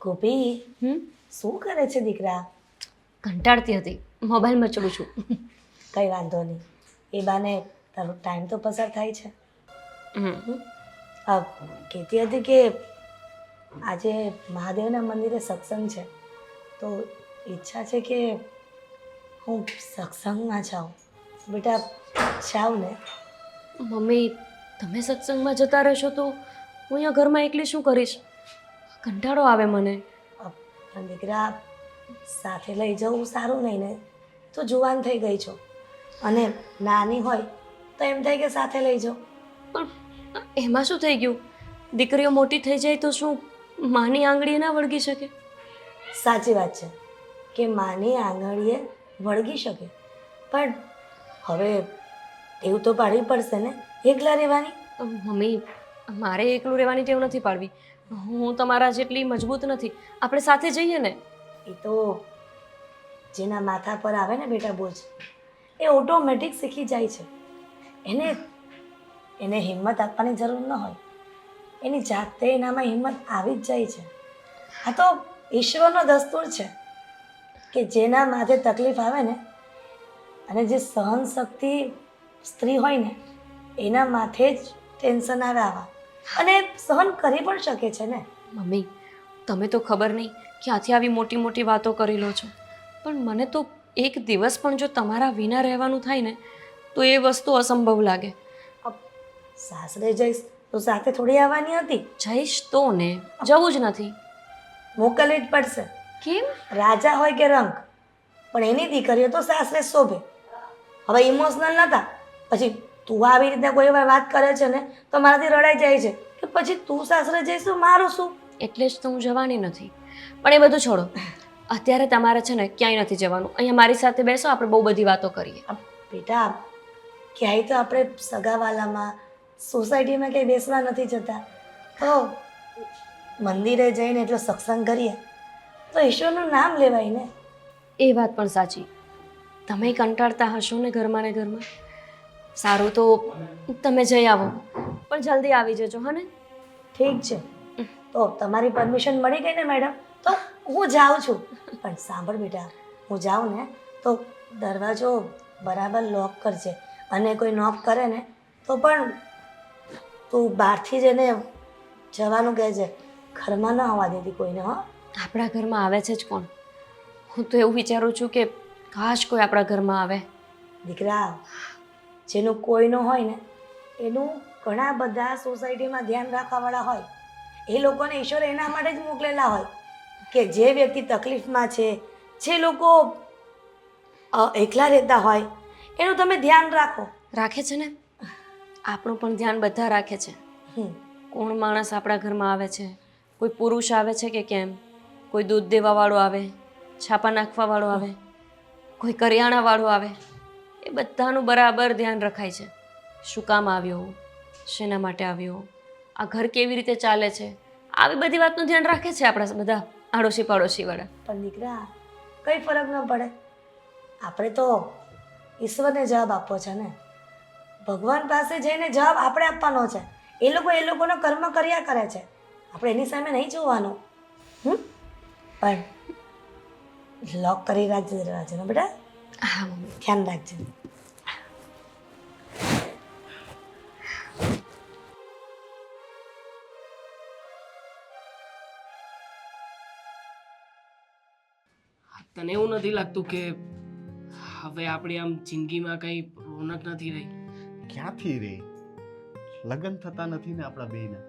ગોપી, હમ શું કરે છે દીકરા? કંટાળતી હતી, મોબાઈલમાં ચડું છું. કઈ વાંધો નહીં, એ બાને તારો ટાઈમ તો પસાર થાય છે. હમ હા, કહેતી હતી કે આજે મહાદેવના મંદિરે સત્સંગ છે, તો ઈચ્છા છે કે હું સત્સંગમાં જાઉં. બેટા જાઉં ને? મમ્મી, તમે સત્સંગમાં જતા રહેશો તો હું અહીંયા ઘરમાં એકલી શું કરીશ? કંટાળો આવે મને. પણ દીકરા, સાથે લઈ જવું સારું નહીં ને? તો જુવાન થઈ ગઈ છો, અને નાની હોય તો એમ થાય કે સાથે લઈ જાઓ. પણ એમાં શું થઈ ગયું? દીકરીઓ મોટી થઈ જાય તો શું માની આંગળીએ ના વળગી શકે? સાચી વાત છે કે માની આંગળીએ વળગી શકે, પણ હવે એવું તો પાડવી પડશે ને એકલા રહેવાની. મમ્મી, મારે એકલું રહેવાની ટેવ નથી પાડવી. હું તમારા જેટલી મજબૂત નથી. આપણે સાથે જઈએ ને. એ તો જેના માથા પર આવે ને બેટા બોજ, એ ઓટોમેટિક શીખી જાય છે. એને એને હિંમત આપવાની જરૂર ન હોય, એની જાતે એનામાં હિંમત આવી જ જાય છે. આ તો ઈશ્વરનો દસ્તુર છે કે જેના માથે તકલીફ આવે ને, અને જે સહન શક્તિ સ્ત્રી હોય ને, એના માથે જ ટેન્શન આવે આવા, અને સહન કરી પણ શકે છે ને. મમ્મી, તમે તો ખબર નહીં ક્યાંથી આવી મોટી મોટી વાતો કરી લો છો, પણ મને તો એક દિવસ પણ જો તમારા વિના રહેવાનું થાય ને તો એ વસ્તુ અસંભવ લાગે. અબ સાસરે જઈશ તો સાથે થોડી આવવાની હતી? જઈશ તો ને, જવું જ નથી. મોકલવી જ પડશે. કેમ? રાજા હોય કે રંક, પણ એની દીકરીઓ તો સાસરે શોભે. હવે ઇમોશનલ નતા, પછી તું આવી રીતે કોઈ વાર વાત કરે છે ને તો મારાથી રડાઈ જાય છે કે પછી તું સાસરે જઈશું મારું શું? એટલે જ તો હું જવાની નથી. પણ એ બધું છોડો, અત્યારે તમારે છે ને ક્યાંય નથી જવાનું. અહીંયા મારી સાથે બેસો, આપણે બહુ બધી વાતો કરીએ. બેટા, ક્યાંય તો આપણે સગાવાલામાં સોસાયટીમાં ક્યાંય બેસવા નથી જતા, તો મંદિરે જઈને એટલો સત્સંગ કરીએ તો ઈશ્વરનું નામ લેવાય ને. એ વાત પણ સાચી. તમે કંટાળતા હશો ને ઘરમાં ને ઘરમાં. સારું, તો તમે જઈ આવો, પણ જલ્દી આવી જજો. હા ને? ઠીક છે, તો તમારી પરમિશન મળી ગઈ ને મેડમ, તો હું જાઉં છું. પણ સાંભળ બેટા, હું જાઉં ને તો દરવાજો બરાબર લોક કરજે, અને કોઈ નોક કરે ને તો પણ તું બહારથી જ એને જવાનું કહેજે, ઘરમાં ન આવવા દેતી કોઈને. હો, આપણા ઘરમાં આવે છે જ કોણ? હું તો એવું વિચારું છું કે કાશ કોઈ આપણા ઘરમાં આવે. દીકરા, જેનું કોઈ ન હોય ને એનું ઘણા બધા સોસાયટીમાં ધ્યાન રાખવાવાળા હોય. એ લોકોને ઈશ્વર એના માટે જ મોકલેલા હોય કે જે વ્યક્તિ તકલીફમાં છે, જે લોકો એકલા રહેતા હોય, એનું તમે ધ્યાન રાખો. રાખે છે ને, આપણું પણ ધ્યાન બધા રાખે છે. હમ કોણ માણસ આપણા ઘરમાં આવે છે? કોઈ પુરુષ આવે છે કે કેમ? કોઈ દૂધ દેવાવાળો આવે, છાપા નાખવાવાળો આવે, કોઈ કરિયાણાવાળો આવે. એ બધાનું બરાબર ધ્યાન રખાય છે. શું કામ આવ્યો, શેના માટે આવ્યો, આ ઘર કેવી રીતે ચાલે છે, આવી બધી વાતનું ધ્યાન રાખે છે આપણા બધા આડોશી પાડોશીવાળા. પણ દીકરા, કંઈ ફરક ન પડે. આપણે તો ઈશ્વરને જવાબ આપવો છે ને. ભગવાન પાસે જઈને જવાબ આપણે આપવાનો છે. એ લોકોનો કર્મ કર્યા કરે છે, આપણે એની સામે નહીં જોવાનું. પણ લોક કરી રાખજે દરવાજાનો બેટા. હા મમ્મી. ધ્યાન રાખજે. તને એવું નથી લાગતું કે હવે આપણી આમ જિંદગીમાં કઈ રોનક નથી રહી? ક્યાંથી રે? લગ્ન થતા નથી ને આપણા બેયના.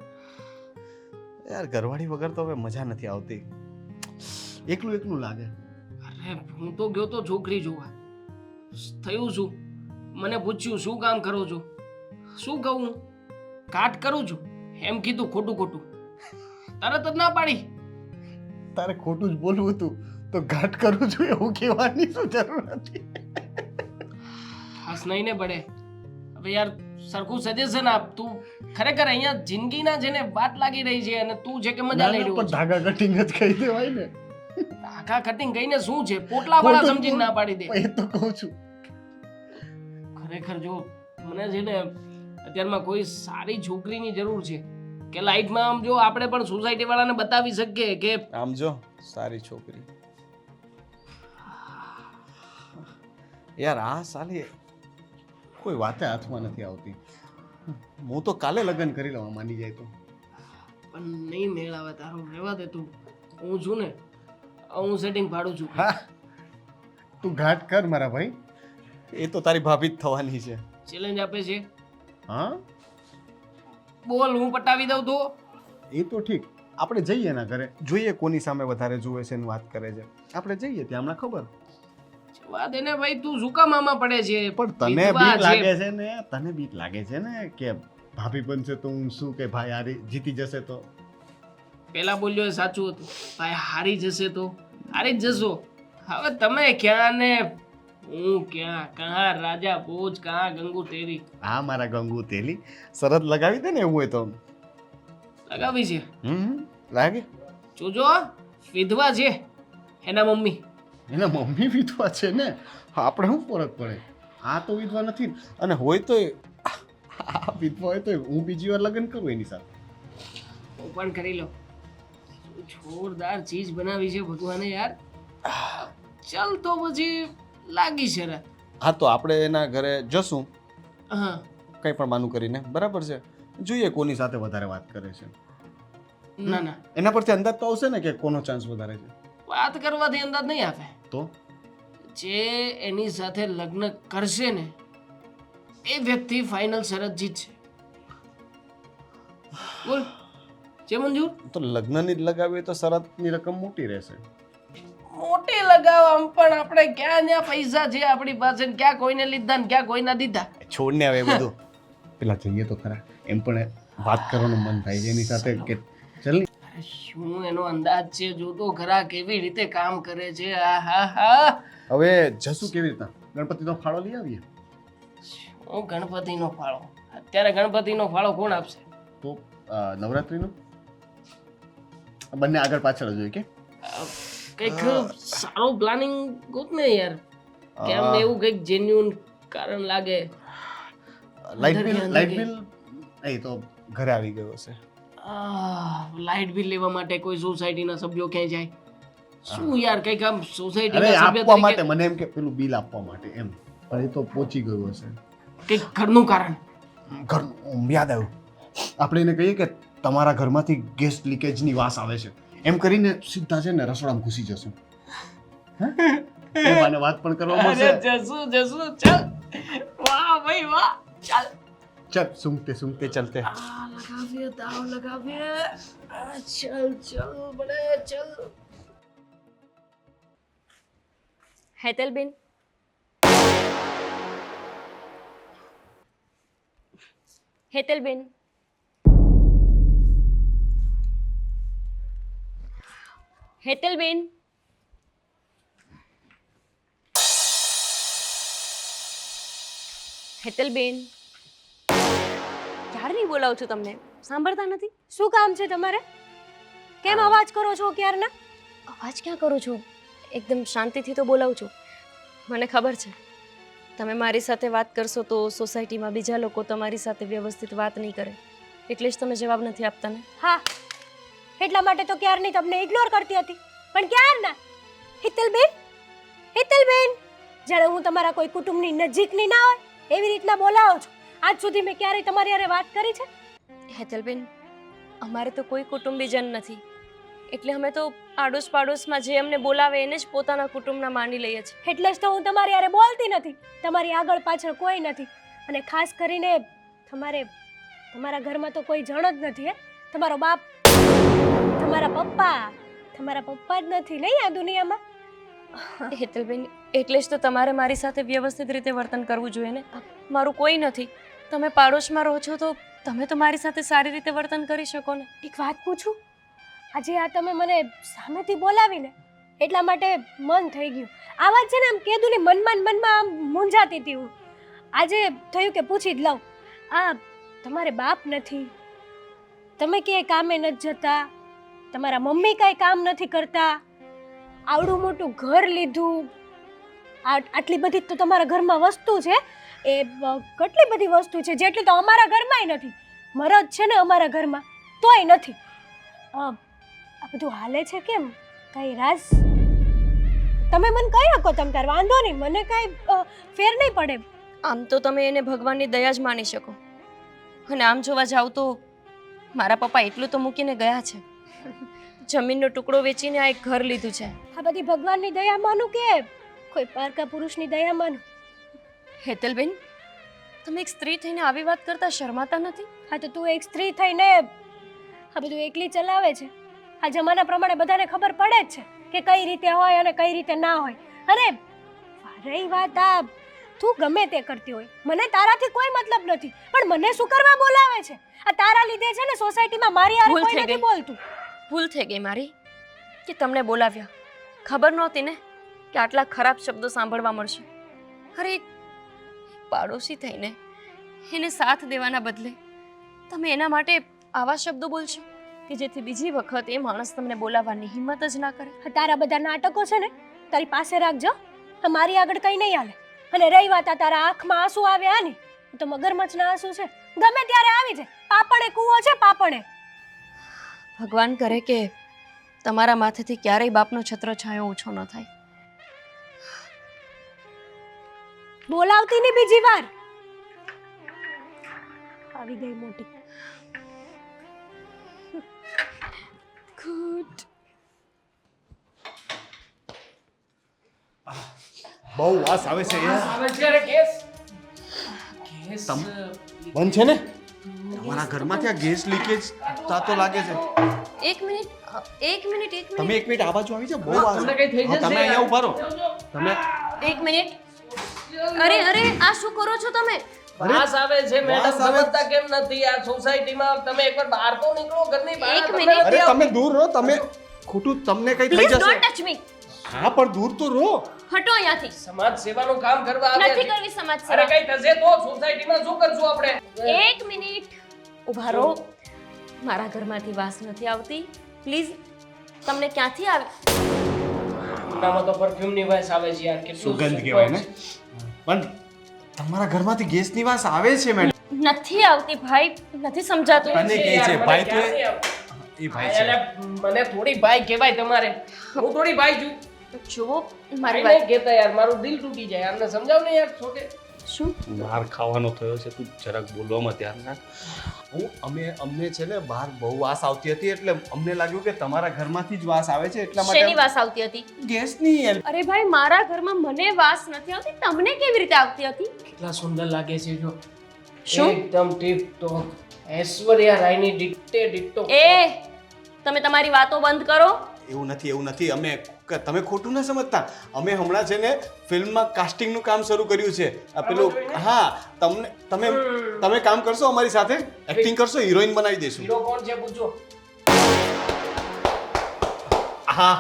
યાર, ઘરવાળી વગર તો હવે મજા નથી આવતી. એકલું એકલું લાગે. અરે, હું તો ગયો તો છોકરી જોવા. થયું શું? મને પૂછ્યું શું કામ કરો છો? શું કહું હું? કાટ કરું છું એમ કીધું. ખોટું ખોટું તરત જ ના પાડી. તારે ખોટું જ બોલવું હતું તો ઘાટ કરું છું એવું કહેવાની શું જરૂર હતી? હાસ નહીં ને પડે. હવે યાર, સરખું સજેશન આપ. તું ખરેખર અહીંયા જિંદગીના જેને વાત લાગી રહી છે અને તું છે કે મજા લઈ રહ્યો પણ છે. ધાગા કટિંગ જ કહી દેવાય ને. આખા કટિંગ કહીને શું છે? પોટલા વાળા સમજીને ના પાડી દે. એ તો કહું છું. ખરેખર જો મને છે ને અત્યારમાં કોઈ સારી છોકરીની જરૂર છે. કે લાઈટમાં આમ જો આપણે પણ સોસાયટી વાળાને બતાવી શકીએ કે આમ જો સારી છોકરી. યાર આ સાલી કોઈ વાતે હાથમાં નથી આવતી. હું તો કાલે લગ્ન કરી લઉં માની જાય તો. પણ નહીં મેળ આવે તારો, રહેવા દે તું. હું છું ને, હું સેટિંગ પાડું છું. હા તું ઘાટ કર મારા ભાઈ, એ તો તારી ભાભી જ થવાની છે. ચેલેન્જ આપે છે, હા બોલ હું પટાવી દઉં તો. એ તો ઠીક, આપણે જઈએ એના ઘરે, જોઈએ કોની સામે વધારે જુએ છે ને વાત કરે છે. આપણે જઈએ ત્યાં હમણાં ખબર. વાત એને ભાઈ, તું શું કામ આમાં પડે છે? પણ તને વિધવા બીક છે. લાગે છે ને, તને બીક લાગે છે ને કે ભાભી બનશે તો હું શું કે ભાઈ હારી જીતી જશે તો. પેલા બોલ્યો એ સાચું હતું, ભાઈ હારી જશે તો હારી જ જશો. હવે તમે ક્યાં ને હું ક્યાં, કહાં રાજા ભોજ, કહાં ગંગુ તેરી. હા મારા ગંગુ તેલી, શરત લગાવી દે ને એવું હોય તો. લગાવી છે લાગે. જોજો વિધવા છે એના મમ્મી. એના મમ્મી વિધવા છે ને, આપણે શું ફરક પડે? આ તો વિધવા નથી, અને હોય તો વિધવા હોય તો હું બીજી વાર લગ્ન કરું એની સાથે. હું પણ કરી લો. જોરદાર ચીજ બનાવી છે ભગવાને યાર. ચાલ તો પછી લાગી છે રાત. હા તો આપણે એના ઘરે જશું, હા કંઈ પણ માનું કરીને, બરાબર છે? જોઈએ કોની સાથે વધારે વાત કરે છે. ના ના, એના પરથી અંદાજ તો આવશે ને કે કોનો ચાન્સ વધારે છે. વાત કરવાથી અંદાજ નહીં આવે. તો જે એની સાથે લગ્ન કરશે ને એ વ્યક્તિ ફાઇનલ શરત જીતશે. બોલ જે મંજૂર. તો લગ્નની જ લગાવીએ તો શરતની રકમ મોટી રહેશે. મોટી લગાવવા પણ આપણે ક્યાં ત્યાં પૈસા છે આપણી પાસે, ને ક્યાં કોઈને લીધા ને ક્યાં કોઈના દીધા. છોડને આવે બધું. પેલા જઈએ તો ખરા, એમ પણ વાત કરવાનું મન થાય છે એની સાથે કે ચલ. અરે શું એનો અંદાજ છે, જો તો ખરા કેવી રીતે કામ કરે છે. આહાહા. હવે જશું કેવી રીતના? ગણપતિનો ફાળો લઈ આવીએ. હું ગણપતિનો ફાળો, અત્યારે ગણપતિનો ફાળો કોણ આપશે? તો નવરાત્રીનો બંને આગળ પાછળ જ હોય કે કંઈક સારો પ્લાનિંગ ગોત ને યાર. કેમ એવું કંઈક જેન્યુન કારણ લાગે. લાઇટ બિલ એ તો ઘરે આવી ગયો છે. લાઇટ બિલ લેવા માટે કોઈ સોસાયટીના સભ્યો ક્યાંય જાય? શું યાર કંઈક આમ અરે સોસાયટીના સભ્ય આપવા માટે, તરીકે મને એમ કે પેલું બિલ આપવા માટે એમ, પણ એ તો પહોંચી ગયો હશે. કંઈક ઘરનું કારણ. ઘરનું યાદ આવ્યું, આપણે એને કહીએ કે તમારા ઘરમાંથી ગેસ લીકેજની વાસ આવે છે, એમ કરીને સીધા છે ને રસોડામાં ઘૂસી જશું. મને વાત પણ કરવા મળશે. જશું જશું, ચાલ. વાહ ભાઈ વાહ, ચાલ. ચલ સૂંઘતે સૂંઘતે ચલતે. લગાવીએ તાવ લગાવીએ. ચલ ચલ બડે ચલ. હેતલબેન, હેતલબેન, હેતલબેન, હેતલબેન, ક્યારની બોલાવું છું તમને, સાંભળતા નથી? શું કામ છે તમારે? કેમ અવાજ કરો છો ક્યારના? અવાજ ક્યાં કરું છું? એકદમ શાંતિથી તો બોલાવું છું. મને ખબર છે તમે મારી સાથે વાત કરશો તો સોસાયટીમાં બીજા લોકો તમારી સાથે વ્યવસ્થિત વાત નહીં કરે, એટલે જ તમે જવાબ નથી આપતા ને. હા, એટલા માટે તો ક્યારની તમને ઇગ્નોર કરતી હતી. પણ ક્યારના? હિતલબેન, હિતલબેન, જાણે હું તમારા કોઈ કુટુંબની નજીકની ના હોય એવી રીતના બોલાવો છો. આજ સુધી મેં ક્યારેય તમારી હારે વાત કરી છે? હેતલબેન, અમારે તો કોઈ કુટુંબીજન નથી, એટલે અમે તો આડોશ પાડોશમાં જે અમને બોલાવે એને જ પોતાના કુટુંબના માની લઈએ છીએ. એટલે જ તો હું તમારી હારે બોલતી નથી. તમારી આગળ પાછળ કોઈ નથી, અને ખાસ કરીને તમારા ઘરમાં તો કોઈ જણ જ નથી. હે, તમારો બાપ, તમારા પપ્પા જ નથી નહીં આ દુનિયામાં. હેતલબેન, એટલે જ તો તમારે મારી સાથે વ્યવસ્થિત રીતે વર્તન કરવું જોઈએ ને. મારું કોઈ નથી, તમે પાડોશમાં રહો છો તો તમે તો મારી સાથે સારી રીતે વર્તન કરી શકો ને. એક વાત પૂછું? આજે આ તમે મને સામેથી બોલાવીને એટલા માટે મન થઈ ગયું. આ વાત છે ને આમ કીધું ને મનમાં આમ મૂંઝાતી હતી હું. આજે થયું કે પૂછી જ લઉં. આ તમારે બાપ નથી, તમે ક્યાંય કામે નથી જતા, તમારા મમ્મી કાંઈ કામ નથી કરતા, આવડું મોટું ઘર લીધું, આટલી બધી તો તમારા ઘરમાં વસ્તુ છે, એ કેટલી બધી વસ્તુ છે જેટલી તો અમારા ઘરમાંય નથી. મરદ છે ને અમારા ઘરમાં, તોય નથી. આ બધું હાલે છે કેમ? કઈ રાજ? તમે મને કહી શકો, તમ તાર વાંધો નહીં, મને કાંઈ ફેર નહીં પડે. આમ તો તમે એને ભગવાનની દયા જ માની શકો, અને આમ જોવા જાવ તો મારા પપ્પા એટલું તો મૂકીને ગયા છે. જમીનનો ટુકડો વેચીને આ એક ઘર લીધું છે. આ બધી ભગવાનની દયા માનું કે કોઈ પારકા પુરુષની દયા માનું? હેતલબેન, તમે એક સ્ત્રી થઈને આવી વાત કરતા શરમાતા નથી? હા તો તું એક સ્ત્રી થઈને આ બધું એકલી ચલાવે છે. આ જમાના પ્રમાણે બધાને ખબર પડે જ છે કે કઈ રીતે હોય અને કઈ રીતે ના હોય. અને રહી વાત આ તું ગમે તે કરતી હોય, મને તારાથી કોઈ મતલબ નથી, પણ મને શું કરવા બોલાવે છે? આ તારા લીધે છે ને સોસાયટીમાં મારી હારે ભૂલ કોઈ થઈ નથી ગઈ. બોલતું. ભૂલ થઈ ગઈ મારી કે તમને બોલાવ્યા. ખબર નહોતી ને કે આટલા ખરાબ શબ્દો સાંભળવા મળશે. અરે એક પાડોશી થઈને એને સાથ દેવાના બદલે તમે એના માટે આવા શબ્દો બોલશો કે જેથી બીજી વખત એ માણસ તમને બોલાવવાની હિંમત જ ના કરે. આ તારા બધા નાટકો છે ને તારી પાસે રાખજો. આ મારી આગળ કઈ નહીં હાલે. અને રહી વાત આ તારા આંખમાં આંસુ આવ્યા ને, તો મગરમચ્છના આંસુ છે, ગમે ત્યારે આવી જાય. પાપણે કૂવો છે, પાપણે. ભગવાન કરે કે તમારા માથેથી ક્યારેય બાપનો છત્ર છાંયો ઓછો ન થાય. બોલાવતી નહીં બીજી વાર. આવી ગઈ મોટી. ગુડ. બહુ વાસ આવે છે યાર. આવે છે અરે ગેસ ગેસ બંધ છે ને? તમારા ઘરમાંથી આ ગેસ લીકેજ થતો લાગે છે. એક મિનિટ. તમે એક મિનિટ આ બાજુ આવી જાઓ. બહુ વાસ તમને કઈ થઈ હા, જશે તમે અહીંયા ઉભા રહો. તમે એક મિનિટ. અરે આ શું કરો છો તમે? વાસ આવે છે મેડમ. વાસ આવે. સમજતા કેમ નથી? આ સોસાયટીમાં તમે એકવાર બહાર તો નીકળો, ઘરની બહાર. એક તમને મિનિટ. નથી અરે તમે દૂર રહો. તમે ખોટું તમને કઈ થઈ પ્લીઝ જશે. Don't touch me. હા પણ દૂર તો રહો. હટો અહીંયાથી. સમાજ સેવાનું કામ કરવા આવ્યા નથી છે. કરવી સમાજ અરે સેવા. કઈ થશે તો સોસાયટીમાં શું કરશું આપણે? એક મિનિટ ઊભા રહો. મારા ઘરમાંથી વાસ નથી આવતી. પ્લીઝ. તમને ક્યાંથી આવે? નામાં તો પરફ્યુમની વાસ આવે છે યાર. કેટલું સુગંધ કહેવાય ને. પણ તમારા ઘરમાંથી ગેસની વાસ આવે છે મેડમ. નથી આવતી ભાઈ. નથી સમજાતું. તને કહે છે યાર, ભાઈ મને તો ક્યાંથી આવે? એ ભાઈ છે. અરે, મને થોડી ભાઈ કહેવાય તમારે. હું થોડી ભાઈ છું. જુઓ મારી ભાઈ વાત. નહીં કહેતા યાર, મારું દિલ તૂટી જાય. યાર સમજાવ ને યાર છોટે. શું? માર ખાવાનો થયો છે. તું જરાક બોલવામાં ધ્યાન રાખ. અમને છે ને બહાર બહુ વાસ આવતી હતી, એટલે અમને લાગ્યું કે તમારા ઘરમાંથી જ વાસ આવે છે, એટલા શેની માટે વાસ આવતી હતી? ગેસની યાર. અરે ભાઈ મારા ઘરમાં મને વાસ નથી આવતી. તમને કેવી રીતે આવતી હતી? કેટલા સુંદર લાગે છે જો. શું? એકદમ ટીપ ટોપ. ઐશ્વર્યા રાયની ડિટ્ટો. એ તમે તમારી વાતો બંધ કરો. એવું નથી. તમે ખોટું ન સમજતા. અમે હમણાં છે ને ફિલ્મમાં કાસ્ટિંગનું કામ શરૂ કર્યું છે. આ પેલું હા, તમે કામ કરશો અમારી સાથે, એક્ટિંગ કરશો, હિરોઈન બનાવી દઈશું. હીરો કોણ છે પૂછો. હા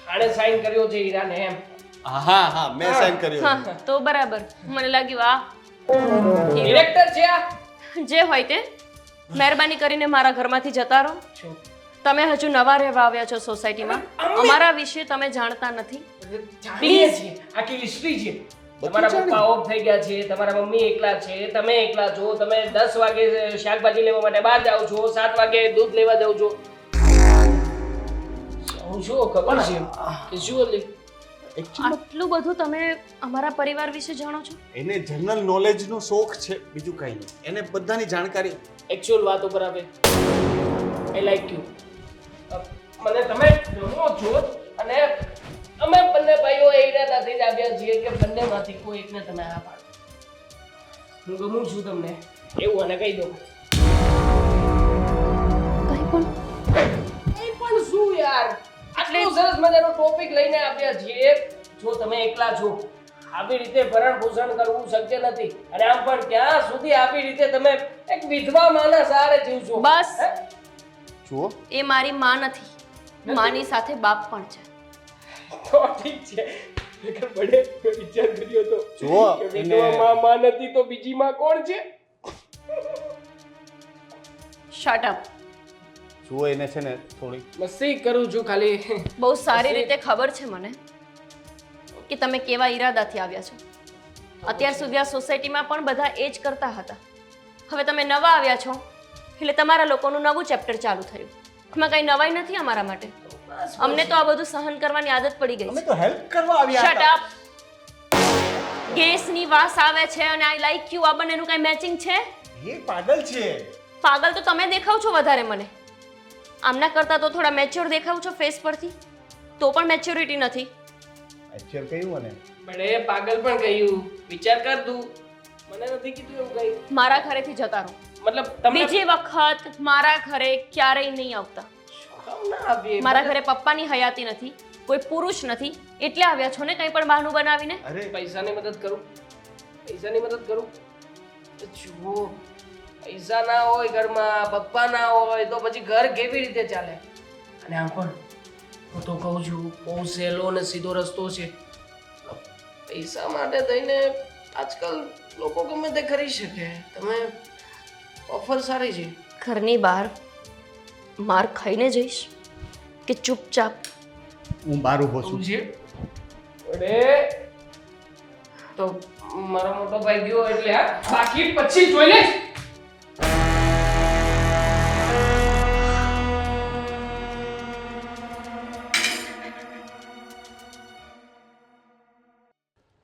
આણે સાઈન કર્યો છે હીરાને એમ. હા મેં સાઈન કર્યો છે. હા તો બરાબર. મને લાગ્યું આ ડિરેક્ટર છે આ. જે હોય તે. મહેરબાની કરીને મારા ઘરમાંથી જતા રહો. શું? તમે હજુ નવા રહેવા આવ્યા છો સોસાયટીમાં. અમારા વિશે તમે જાણતા નથી. જાણીએ છીએ. આખી હિસ્ટ્રી છે. તમારા પપ્પા ઓફ થઈ ગયા છે, તમારા મમ્મી એકલા છે, તમે એકલા છો, તમે 10 વાગે શાકભાજી લેવા માટે બહાર જાઓ છો, 7 વાગે દૂધ લેવા જાઓ છો. શું ખબર છે કે શું ઓલી? આટલું બધું તમે અમારા પરિવાર વિશે જાણો છો? એને જનરલ નોલેજનો શોખ છે, બીજું કંઈ નહીં. એને બધાની જાણકારી. એકચ્યુઅલ વાત ઉપર આવે. I like you. મને તમે ગમો છો અને અમે બંને ભાઈઓ એ ઈરાદાથી જ આવ્યા છીએ કે બંનેમાંથી કોઈ એકને તમે હા પાડો. હું ગમું છું તમને એવું અને કહી દો. કંઈ પણ શું યાર, આટલું સરસ મજાનો ટોપિક લઈને આવ્યા છીએ. જો તમે એકલા છો, આવી રીતે ભરણ પોષણ કરવું શક્ય નથી, અને આમ પણ ક્યાં સુધી આવી રીતે તમે એક વિધવા માના સહારે જીવશો? બસ. હે? જુઓ, એ મારી માં નથી. માની સાથે બાપ પણ છે. તો ઠીક છે. નકર બડે વિચાર કર્યો તો જુઓ, કે વિધવા માં નથી તો બીજી માં કોણ છે? Shut up. જુઓ, એને છે ને થોડી મસ્તી કરું છું ખાલી. બહુ સારી રીતે ખબર છે મને કે તમે કેવા ઈરાદાથી આવ્યા છો. અત્યાર સુધી આ સોસાયટીમાં પણ બધા એ જ કરતા હતા. હવે તમે નવા આવ્યા છો એટલે તમારા લોકોનું નવું ચેપ્ટર ચાલુ થયું. એમાં કંઈ નવાઈ નથી અમારા માટે. અમને તો આ બધું સહન કરવાની આદત પડી ગઈ અમે છે. તો હેલ્પ કરવા આવ્યા શટ હતા. અપ. ગેસની વાસ આવે છે અને આઈ લાઈક યુ, આ બંનેનું કઈ મેચિંગ છે? એ પાગલ છે. પાગલ તો તમે દેખાવ છો વધારે મને. આમના કરતા તો થોડા મેચ્યોર દેખાવ છો ફેસ પરથી. તો પણ મેચ્યોરિટી નથી. એક્ચ્યુઅલ કહ્યું મને. બડે પાગલ પણ કહ્યું. વિચાર કર તું. મને નથી કીધું એવું કઈ. મારા ઘરેથી જતા રહો. મતલબ તમને બીજી વખત મારા ઘરે ક્યારેય નહીં આવતા. કામ ના આપીએ. મારા ઘરે પપ્પાની હયાતી નથી, કોઈ પુરુષ નથી, એટલે આવ્યા છો ને કંઈ પણ બહાનું બનાવીને. અરે પૈસાની મદદ કરું. પૈસાની મદદ કરું. તો જુઓ, પૈસા ના હોય ઘરમાં, પપ્પા ના હોય તો પછી ઘર કેવી રીતે ચાલે? અને આમ પણ હું તો કહું છું, બહુ સહેલો અને સીધો રસ્તો છે. પૈસા માટે થઈને આજકાલ લોકો ગમે તે કરી શકે. તમે ઓફર સારી છે. ઘરની બહાર માર ખાઈને જઈશ કે ચૂપચાપ? હું બહાર ઊભો શું છું. છે? અરે તો મારો મોટો ભાઈ ગયો એટલે આ બાકી પછી જોઈ લે.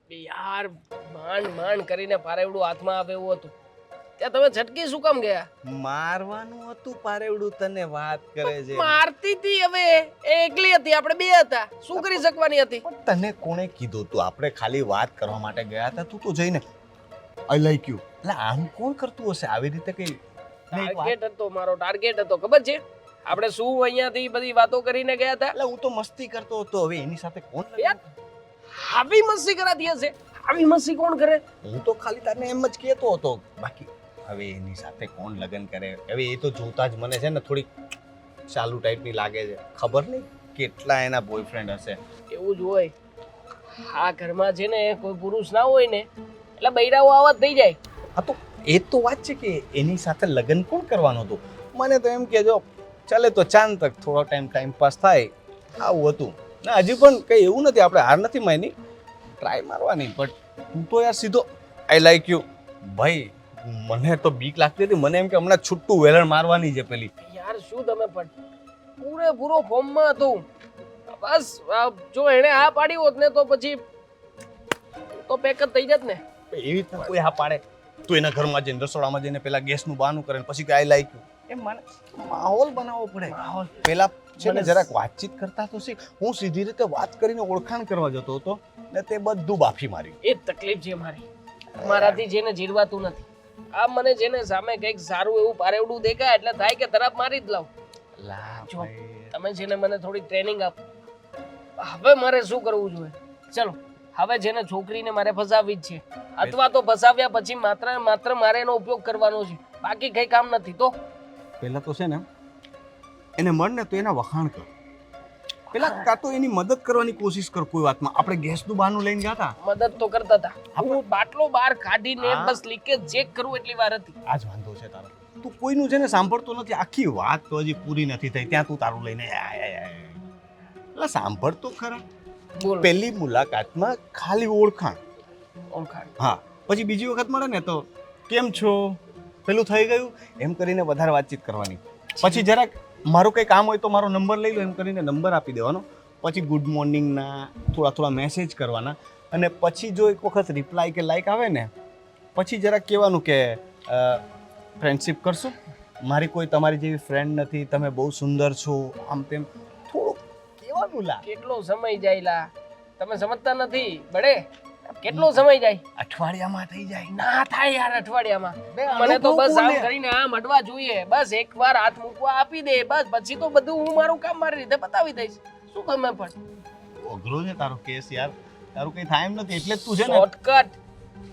યાર માંડ કરીને પારેવડું હાથમાં આવે એવું હતું. ત્યાં તમે ઝટકી શું કામ ગયા? મારવાનું હતું પારેવડું, તને વાત કરે છે. મારતી હતી. હવે એ એકલી હતી, આપણે બે હતા. શું કરી શકવાની હતી? પણ તને કોણે કીધું તું? આપણે ખાલી વાત કરવા માટે ગયા હતા. તું તો જઈને આઈ લાઈક યુ. એટલે આમ કોણ કરતું હશે આવી રીતે? કઈ ટાર્ગેટ હતો મારો, ટાર્ગેટ હતો. ખબર છે આપણે શું અહીંયાથી બધી વાતો કરીને ગયા હતા? એટલે હું તો મસ્તી કરતો હતો. હવે એની સાથે કોણ લગે? યાર, આવી મસ્તી કરાતી હશે. આવી મસ્તી કોણ કરે? હું તો ખાલી તને એમ જ કહેતો હતો. બાકી હવે એની સાથે કોણ લગ્ન કરે? હવે એ તો જોતા જ મને છે ને થોડી ચાલુ ટાઈપની લાગે છે. ખબર નહીં કેટલા એના બોયફ્રેન્ડ હશે. એવું જ હોય. આ ઘરમાં છે ને કોઈ પુરુષ ના હોય ને એટલે બૈરાઓ આવા થઈ જાય. હા તો એ તો વાત છે કે એની સાથે લગ્ન કોણ કરવાનું હતું? મને તો એમ કે જો ચાલે તો ચાંદ તક થોડો ટાઈમ પાસ થાય આવું હતું. ના હજી પણ કંઈ એવું નથી. આપણે હાર નથી માની, ટ્રાય મારવાની. બટ તું તો યાર સીધો આઈ લાઈક યુ. ભાઈ મને તો બીક લાગતી હતી. મને એમ કે હમણાં છૂટું વેલણ મારવાની છે પેલી. યાર શું તમે પણ પૂરેપૂરો ફોર્મમાં હતું. બસ જો એણે આ પાડી હોત ને તો પછી તો પેક જ થઈ જાત ને. એવી રીતના કોઈ હા પાડે? તું એના ઘરમાં જઈને રસોડામાં જઈને પેલા ગેસનું બહાનું કરે ને પછી કે આઈ લાઈક યુ. એમ મને માહોલ બનાવવો પડે. પેલા છે ને જરાક વાતચીત કરતા તો શીખ. હું સીધી રીતે વાત કરીને ઓળખાણ કરવા જતો હતો ને તે બધું બાફી માર્યું. એ જ તકલીફ છે મારી. મારાથી જેને જીરવાતું નથી. આ મને જેને સામે કંઈક સારું એવું પારેવડું દેખાય એટલે થાય કે તરફ મારી જ લાવ. લા જો, ભાઈ. તમે જેને મને થોડી ટ્રેનિંગ આપો. હવે મારે શું કરવું જોઈએ? ચલો હવે જેને છોકરીને મારે ફસાવવી જ છે, અથવા તો ફસાવ્યા પછી માત્ર ને માત્ર મારે એનો ઉપયોગ કરવાનો છે. બાકી કઈ કામ નથી. તો પહેલા તો છે ને એને મળ ને તો એના વખાણ કર. પેલા કાં તો એની મદદ કરવાની કોશિશ કર કોઈ વાતમાં. આપણે ગેસનું બહાનું લઈને ગયા હતા. મદદ તો કરતા હતા. હું બાટલો બહાર કાઢીને હા. બસ લીકેજ ચેક કરું એટલી વાર હતી. આ જ વાંધો છે તારો. તું કોઈનું છે ને સાંભળતો નથી. આખી વાત તો હજી પૂરી નથી થઈ ત્યાં તું તારું લઈને એટલે સાંભળતો ખરા. બોલો. પહેલી મુલાકાતમાં ખાલી ઓળખાણ. ઓળખાણ. હા, પછી બીજી વખત મળે ને તો કેમ છો, પેલું થઈ ગયું એમ કરીને વધારે વાતચીત કરવાની. પછી જરાક મારું કંઈ કામ હોય તો મારો નંબર લઈ લો એમ કરીને નંબર આપી દેવાનો. પછી ગુડ મોર્નિંગના થોડા મેસેજ કરવાના. અને પછી જો એક વખત રિપ્લાય કે લાઈક આવે ને પછી જરાક કહેવાનું કે ફ્રેન્ડશિપ કરશું. મારી કોઈ તમારી જેવી ફ્રેન્ડ નથી, તમે બહુ સુંદર છો, આમ તેમ થોડું કહેવાનું. લા કેટલો સમય જાય લા, તમે સમજતા નથી બડે. કેટલો સમય જાય? અઠવાડિયામાં થઈ જાય. ના થાય યાર અઠવાડિયામાં. બે મને તો અનુભવ બસ આમ બોલે. કરીને આમ અડવા જોઈએ. બસ એકવાર હાથ મૂકવા આપી દે બસ. પછી તો બધું હું મારું કામ મારી રીતે બતાવી દઈશ. શું તમે પણ અઘરો છે તારો કેસ યાર. તારું કંઈ થાય એમ નથી એટલે જ તું છે ને શોર્ટકટ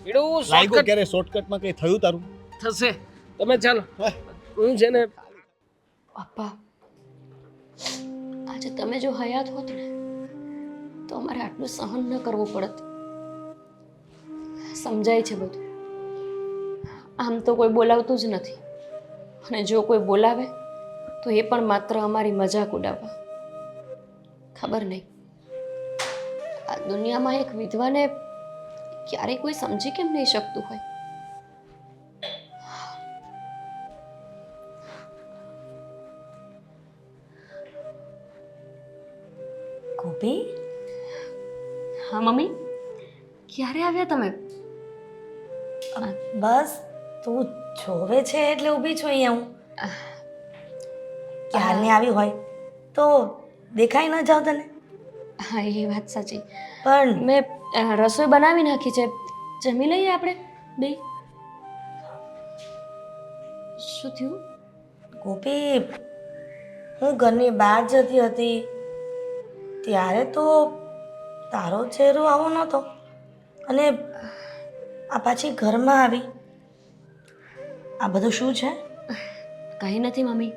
પીડું લાગ્યો શોર્ટકટ ક્યારે શોર્ટકટમાં કંઈ થયું તારું? થશે. તમે ચાલો. હું છે ને પપ્પા, આજે તમે જો હયાત હોત ને તો અમારે આટલું સહન ન કરવું પડત. સમજાય છે બધું. આમ તો કોઈ બોલાવતું જ નથી, અને જો કોઈ બોલાવે તો એ પણ માત્ર અમારી મજાક ઉડાવવા. ખબર નહીં આ દુનિયામાં એક વિધવાને ક્યારેય કોઈ સમજી કેમ નહીં શકતું હોય. ગોપી હા મમ્મી, ક્યારે આવ્યા તમે? બસ તું જોવે છે એટલે ઊભી છું અહીંયા હું. ક્યારની આવી હોય તો દેખાઈ ન જાવ તને. હા એ વાત સાચી. પણ મેં રસોઈ બનાવી નાખી છે, જમી લઈએ આપણે બે. શું થયું? ગોપી, હું ઘરની બહાર જતી હતી ત્યારે તો તારો ચહેરો આવો નહોતો, અને આ પાછી ઘરમાં આવી. આ બધું શું છે? કંઈ નથી મમ્મી,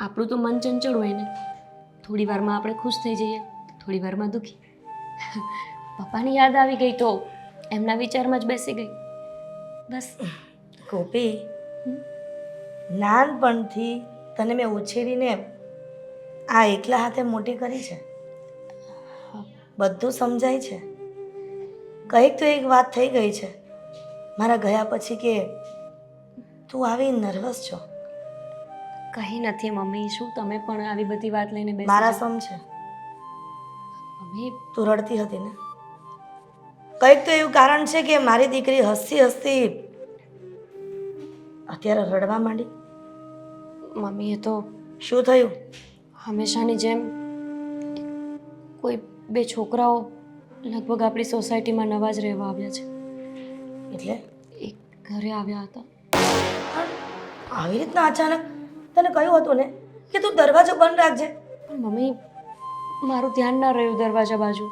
આપણું તો મન ચંચળ હોય ને, થોડી વારમાં આપણે ખુશ થઈ જઈએ, થોડી વારમાં દુઃખી. પપ્પાની યાદ આવી ગઈ તો એમના વિચારમાં જ બેસી ગઈ, બસ. ગોપી, નાનપણથી તને મેં ઉછેરીને આ એકલા હાથે મોટી કરી છે. બધું સમજાય છે. કંઈક તો એક વાત થઈ ગઈ છે મારા ગયા પછી કે તું આવી નર્વસ છો. કંઈ નથી મમ્મી, શું તમે પણ આવી બધી વાત લઈને બેસી મારા જાઓ? સમ છે. મમ્મી, તું રડતી હતી ને, કંઈક તો એવું કારણ છે કે મારી દીકરી હસતી હસતી અત્યારે રડવા માંડી. મમ્મી એ તો શું થયું? હંમેશાની જેમ કોઈ બે છોકરાઓ લગભગ આપણી સોસાયટીમાં નવા જ રહેવા આવ્યા છે. એટલે એક ઘરે આવ્યા હતા. આવી રીતના અચાનક તને કહ્યું હતું ને કે તું દરવાજો બંધ રાખજે. પણ મમ્મી, મારું ધ્યાન ના રહ્યું દરવાજા બાજુ.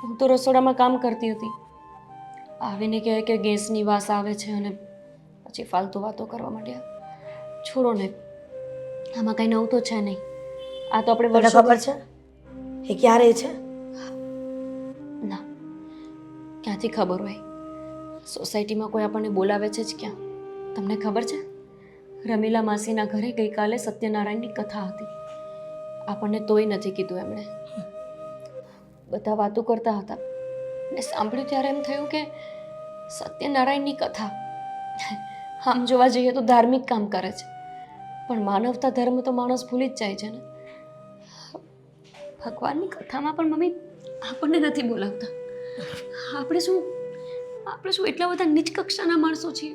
હું તો રસોડામાં કામ કરતી હતી. આવીને કહે કે ગેસની વાસ આવે છે અને પછી ફાલતુ વાતો કરવા માંડ્યા. છોડો ને, આમાં કંઈ નવું તો છે નહીં. આ તો આપણે તને વર્ષો ખબર છે એ ક્યાં રહે છે? ના, ક્યાંથી ખબર હોય? સોસાયટીમાં કોઈ આપણને બોલાવે છે જ ક્યાં? તમને ખબર છે, રમીલા માસીના ઘરે ગઈકાલે સત્યનારાયણની કથા હતી. આપણને તોય નથી કીધું એમણે. બધા વાતો કરતા હતા ને સાંભળ્યું ત્યારે એમ થયું કે સત્યનારાયણની કથા, આમ જોવા જઈએ તો ધાર્મિક કામ કરે છે, પણ માનવતા ધર્મ તો માણસ ભૂલી જ જાય છે ને. ભગવાનની કથામાં પણ મમ્મી આપણને નથી બોલાવતા. આપણે શું એટલા બધા નીચ કક્ષાના માણસો છીએ?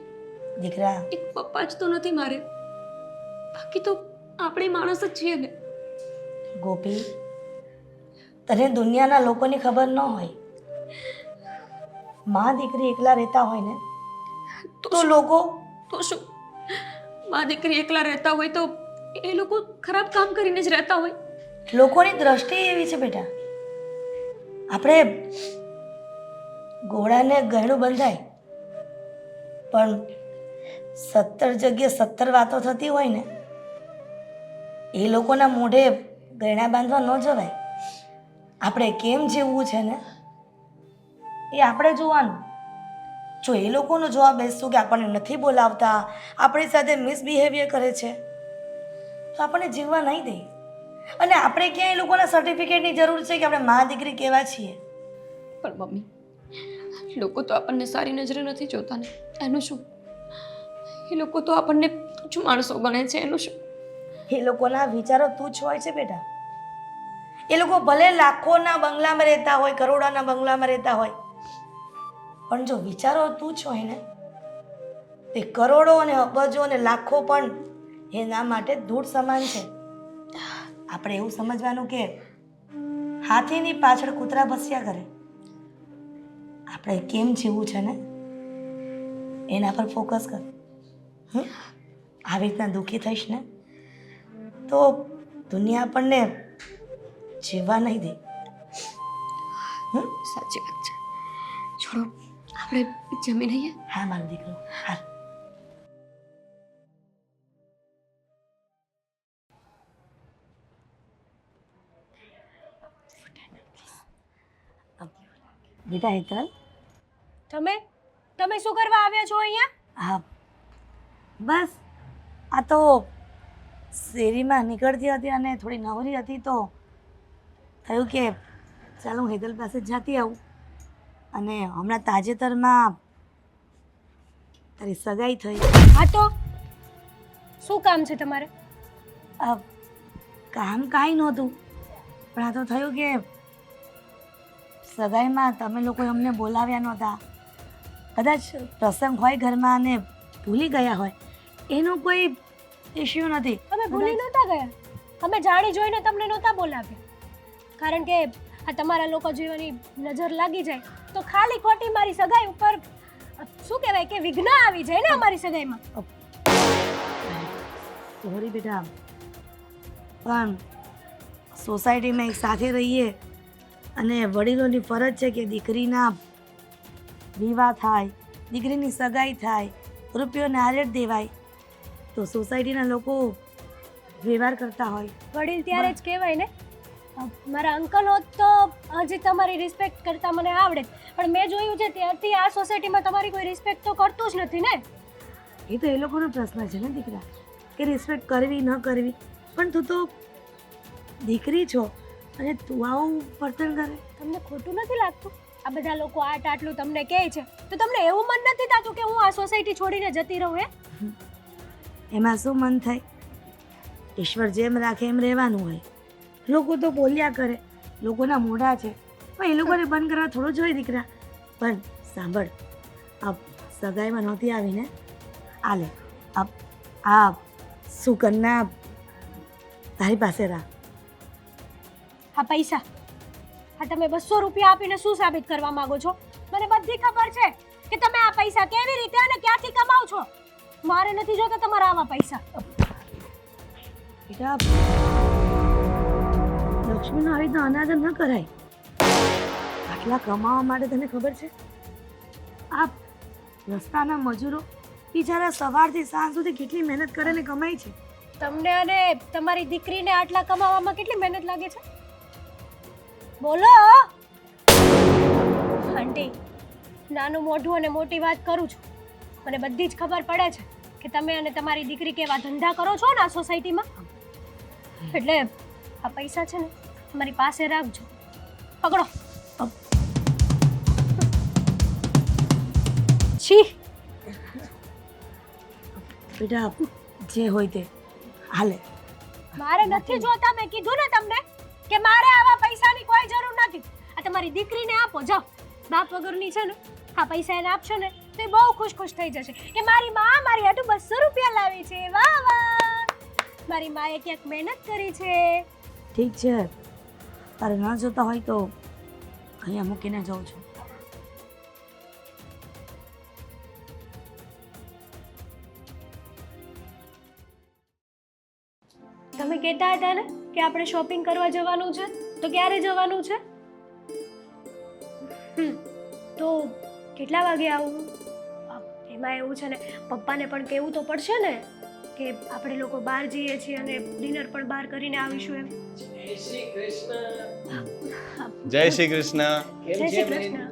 દીકરા, એક પપ્પા જ તો નથી મારે, બાકી તો આપણે માણસ જ છીએ ને. ગોપી, તને દુનિયાના લોકોની ખબર ન હોય. માં દીકરી એકલા રહેતા હોય ને તો લોકો તો શું, માં દીકરી એકલા રહેતા હોય તો એ લોકો ખરાબ કામ કરીને જ રહેતા હોય. લોકોની દ્રષ્ટિ એવી છે બેટા. આપણે ઘોડાને ગળું બંધાય, પણ 17 જગ્યાએ 17 વાતો થતી હોય ને એ લોકોના મોઢે ગળા બાંધવા ન જવાય. આપણે કેમ જીવવું છે ને એ આપણે જોવાનું. જો એ લોકોનો જવાબ બેસતું કે આપણને નથી બોલાવતા, આપણી સાથે મિસબિહેવિયર કરે છે, તો આપણને જીવવા નહીં દે. અને આપણે ક્યાં એ લોકોના સર્ટિફિકેટની જરૂર છે કે આપણે મા દીકરી કેવા છીએ? પણ મમ્મી, લોકો તો આપણને સારી નજરે નથી જોતા ને, એનું શું? એ લોકો તો આપણને તુચ્છ માણસો ગણે છે, એનું શું? એ લોકોના વિચારો તુચ્છ હોય છે બેટા. એ લોકો ભલે લાખોના બંગલામાં રહેતા હોય, કરોડોના બંગલામાં રહેતા હોય, પણ જો વિચારો તુચ્છ હોય ને તે કરોડો અને અબજો અને લાખો પણ એના માટે ધૂળ સમાન છે. આપણે એવું સમજવાનું કે હાથીની પાછળ કૂતરા ભસ્યા કરે. આપણે કેમ જીવવું છે ને એના પર ફોકસ કર. આવી રીતના દુઃખી થઈશ ને તો દુનિયા આપણને જીવવા નહીં દે. સાચી વાત છે. છોડો, આપણે જમી લઈએ. હા મારો દીકરો, હા. બેટા હેતલ, તમે શું કરવા આવ્યા છો અહીંયા? હા બસ આ તો શેરીમાં નીકળતી હતી અને થોડી નવરી હતી તો થયું કે ચાલો હું હેતલ પાસે જતી આવું. અને હમણાં તાજેતરમાં તારી સગાઈ થઈ. હા તો શું કામ છે તમારે? કામ કાંઈ નહોતું, પણ આ તો થયું કે સગાઈમાં તમે લોકોએ અમને બોલાવ્યા નહોતા, કદાચ પ્રસંગ હોય ઘરમાં અને ભૂલી ગયા હોય, એનો કોઈ ઇશ્યુ નથી. તમે ભૂલી નહોતા ગયા, અમે જાણી જોઈને તમને નહોતા બોલાવ્યા, કારણ કે આ તમારા લોકો જેવાની નજર લાગી જાય તો ખાલી ખોટી મારી સગાઈ ઉપર શું કહેવાય કે વિઘ્ન આવી જાય ને અમારી સગાઈમાં. સોરી બેટા, પણ સોસાયટીમાં એક સાથે રહીએ અને વડીલોની ફરજ છે કે દીકરીના વિવાહ થાય, દીકરીની સગાઈ થાય, રૂપિયો નારિયેળ દેવાય, તો સોસાયટીના લોકો વ્યવહાર કરતા હોય. વડીલ ત્યારે જ કહેવાય ને. મારા અંકલ હોત તો હજી તમારી રિસ્પેક્ટ કરતા મને આવડે, પણ મેં જોયું છે ત્યારથી આ સોસાયટીમાં તમારી કોઈ રિસ્પેક્ટ તો કરતું જ નથી ને. એ તો એ લોકોનો પ્રશ્ન છે ને દીકરા, કે રિસ્પેક્ટ કરવી ન કરવી, પણ તું તો દીકરી છો અને તું આવું વર્તન કરે. તમને ખોટું નથી લાગતું? આ બધા લોકો આટલું તમને કહે છે તો તમને એવું મન નથી થતું કે હું આ સોસાયટી છોડીને જતી રહું? એમાં શું મન થાય? ઈશ્વર જેમ રાખે એમ રહેવાનું હોય. લોકો તો બોલ્યા કરે, લોકોના મોઢા છે, પણ એ લોકોને બંધ કરવા થોડું જ હોય દીકરા. પણ સાંભળ, આ સગાઈમાં નહોતી આવીને, આ લે, આ સુકન્યા તારી પાસે રાખ. આ પૈસા, આ તમે 200 રૂપિયા આપીને શું સાબિત કરવા માંગો છો? મને બધી ખબર છે કે તમે આ પૈસા કેવી રીતે અને ક્યાંથી કમાવ છો. મારે નથી જોતા તમારા આવા પૈસા. બેટા, લક્ષ્મીનો આવી રીતના અનાદર ન કરાય. આટલા કમાવા માટે તને ખબર છે, આ રસ્તાના મજૂરો બિચારા સવારથી સાંજ સુધી કેટલી મહેનત કરે ને કમાય છે. તમને અને તમારી દીકરીને આટલા કમાવામાં કેટલી મહેનત લાગે છે? બોલો આંટી, નાનું મોઢું અને મોટી વાત કરું છું. મને બધી જ ખબર પડે છે કે તમે અને તમારી દીકરી કેવા ધંધા કરો છો ને આ સોસાયટીમાં. એટલે આ પૈસા છે ને તમારી પાસે રાખજો. પકડો. છી, બેટા, જે હોય તે હાલે. મારે નથી જોતા. મેં કીધું ને તમને કે મારે આવા પૈસાની કોઈ જરૂર નથી. આ તમારી દીકરીને આપો, જાઓ. બાપ વગરની છે ને, આ પૈસા એને આપશો ને તો એ બહુ ખુશ થઈ જશે કે મારી માં મારી હાટુ 200 રૂપિયા લાવી છે. વાહ વાહ, મારી માએ ક્યાંક મહેનત કરી છે. ઠીક છે, તારે ન જોતા હોય તો અહીંયા મૂકીને જાઉં છું. તમે કહેતા હતા ને કે આપણે શોપિંગ કરવા જવાનું છે, તો ક્યારે જવાનું છે? તો કેટલા વાગે આવું? એમાં એવું છે ને, પપ્પાને પણ કહેવું તો પડશે ને કે આપણે લોકો બહાર જઈએ છીએ અને ડિનર પણ બહાર કરીને આવીશું એમ. જય શ્રી કૃષ્ણ. જય શ્રી કૃષ્ણ. જય શ્રી કૃષ્ણ.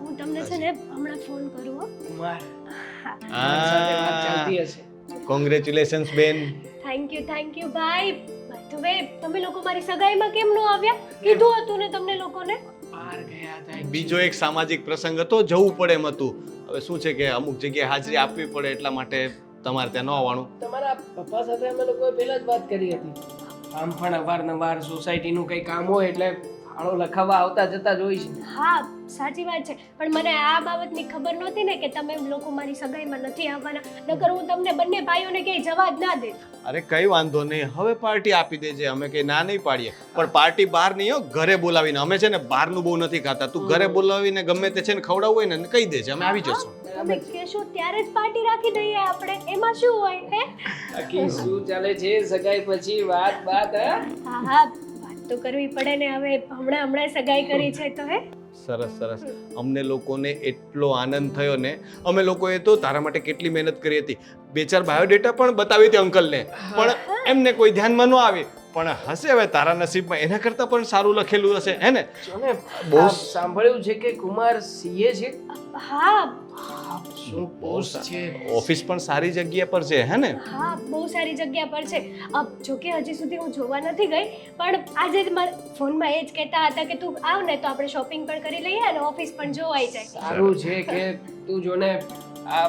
હું તમને છે ને હમણાં ફોન કરું હો. કુમાર, મારી સાથે વાત ચાલતી હશે. કોંગ્રેચ્યુલેશન્સ બેન. થેન્ક યુ ભાઈ. હવે તમે લોકો મારી સગાઈમાં કેમ ન આવ્યા? કીધું હતું ને તમને લોકોને. બહાર ગયા હતા. બીજો એક સામાજિક પ્રસંગ હતો, જવું પડે એમ હતું. હવે શું છે કે અમુક જગ્યાએ હાજરી આપવી પડે, એટલા માટે તમારે ત્યાં ન આવવાનું. તમારા પપ્પા સાથે અમે લોકોએ પહેલા જ વાત કરી હતી. આમ પણ અવારનવાર સોસાયટીનું કંઈ કામ હોય એટલે ફાળો લખાવવા આવતા જતા જ હોય છે. હા, સાચી વાત છે. પણ મને આ બાબતની ખબર નહોતી ને કે તમે લોકો મારી સગાઈમાં નથી આવવાના. નકર હું તમને બંને ભાઈઓને ક્યાંય જવા જ ના દે. અરે કઈ વાંધો નહીં, હવે પાર્ટી આપી દેજે. અમે કઈ ના નહીં પાડીએ, પણ પાર્ટી બહાર નહીં હો, ઘરે બોલાવીને. અમે છે ને બહારનું બહુ નથી ખાતા. તું ઘરે બોલાવીને ગમે તે છે ને ખવડાવવું હોય ને કહી દેજે, અમે આવી જશું. તમે કહેશો ત્યારે જ પાર્ટી રાખી દઈએ આપણે. એમાં શું હોય હે? બાકી શું ચાલે છે સગાઈ પછી વાત? હા, વાત તો કરવી પડે ને. હવે હમણાં સગાઈ કરી છે તો હે. સરસ સરસ. અમને લોકોને એટલો આનંદ થયો ને. અમે લોકોએ તો તારા માટે કેટલી મહેનત કરી હતી. 2-4 બાયોડેટા પણ બતાવી હતી અંકલને, પણ એમને કોઈ ધ્યાનમાં ન આવી. પણ હશે હવે તારા નસીબમાં એના કરતાં પણ સારું લખેલું હશે, હે ને? જોને, બહુ સાંભળ્યું છે કે કુમાર સીએ છે. હા, શું પોસ્ટ છે? ઓફિસ પણ સારી જગ્યા પર છે, હે ને? હા, બહુ સારી જગ્યા પર છે. જોકે હજી સુધી હું જોવા નથી ગઈ, પણ આજે જ મારા ફોનમાં એ જ કહેતા હતા કે તું આવ ને તો આપણે શોપિંગ પણ કરી લઈએ અને ઓફિસ પણ જોવાઈ જાય. સારું છે કે તું જોને, આ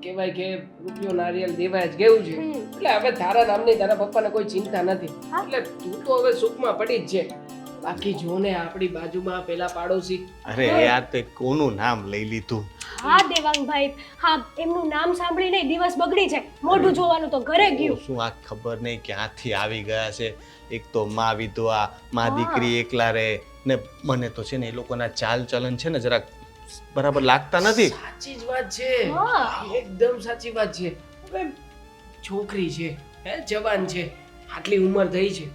કહેવાય કે રૂપિયો નારિયેળ દેવાય જ ગયું છે. એટલે હવે તારા નામની તારા પપ્પાને કોઈ ચિંતા નથી. એટલે તું તો હવે સુખમાં પડી જ છે. બાકી જો ને આપણી બાજુમાં પેલા પાડોશી અરે યાર તે કોનું નામ લઈ લીધું? હા દેવાંગભાઈ, હા એમનું નામ સાંભળીને દિવસ બગડી જાય. મોઢું જોવાનું તો ઘરે ગયું. શું આ ખબર નહીં ક્યાંથી આવી ગયા છે. એક તો માં વિધવા, માં દીકરી એકલા રહે ને મને તો છે ને એ લોકોના ચાલ ચલન છે ને જરાક બરાબર લાગતા નથી. સાચી જ વાત છે, હા. એકદમ સાચી વાત છે. હવે છોકરી છે, હે જવાન છે, આટલી ઉંમર થઈ છે,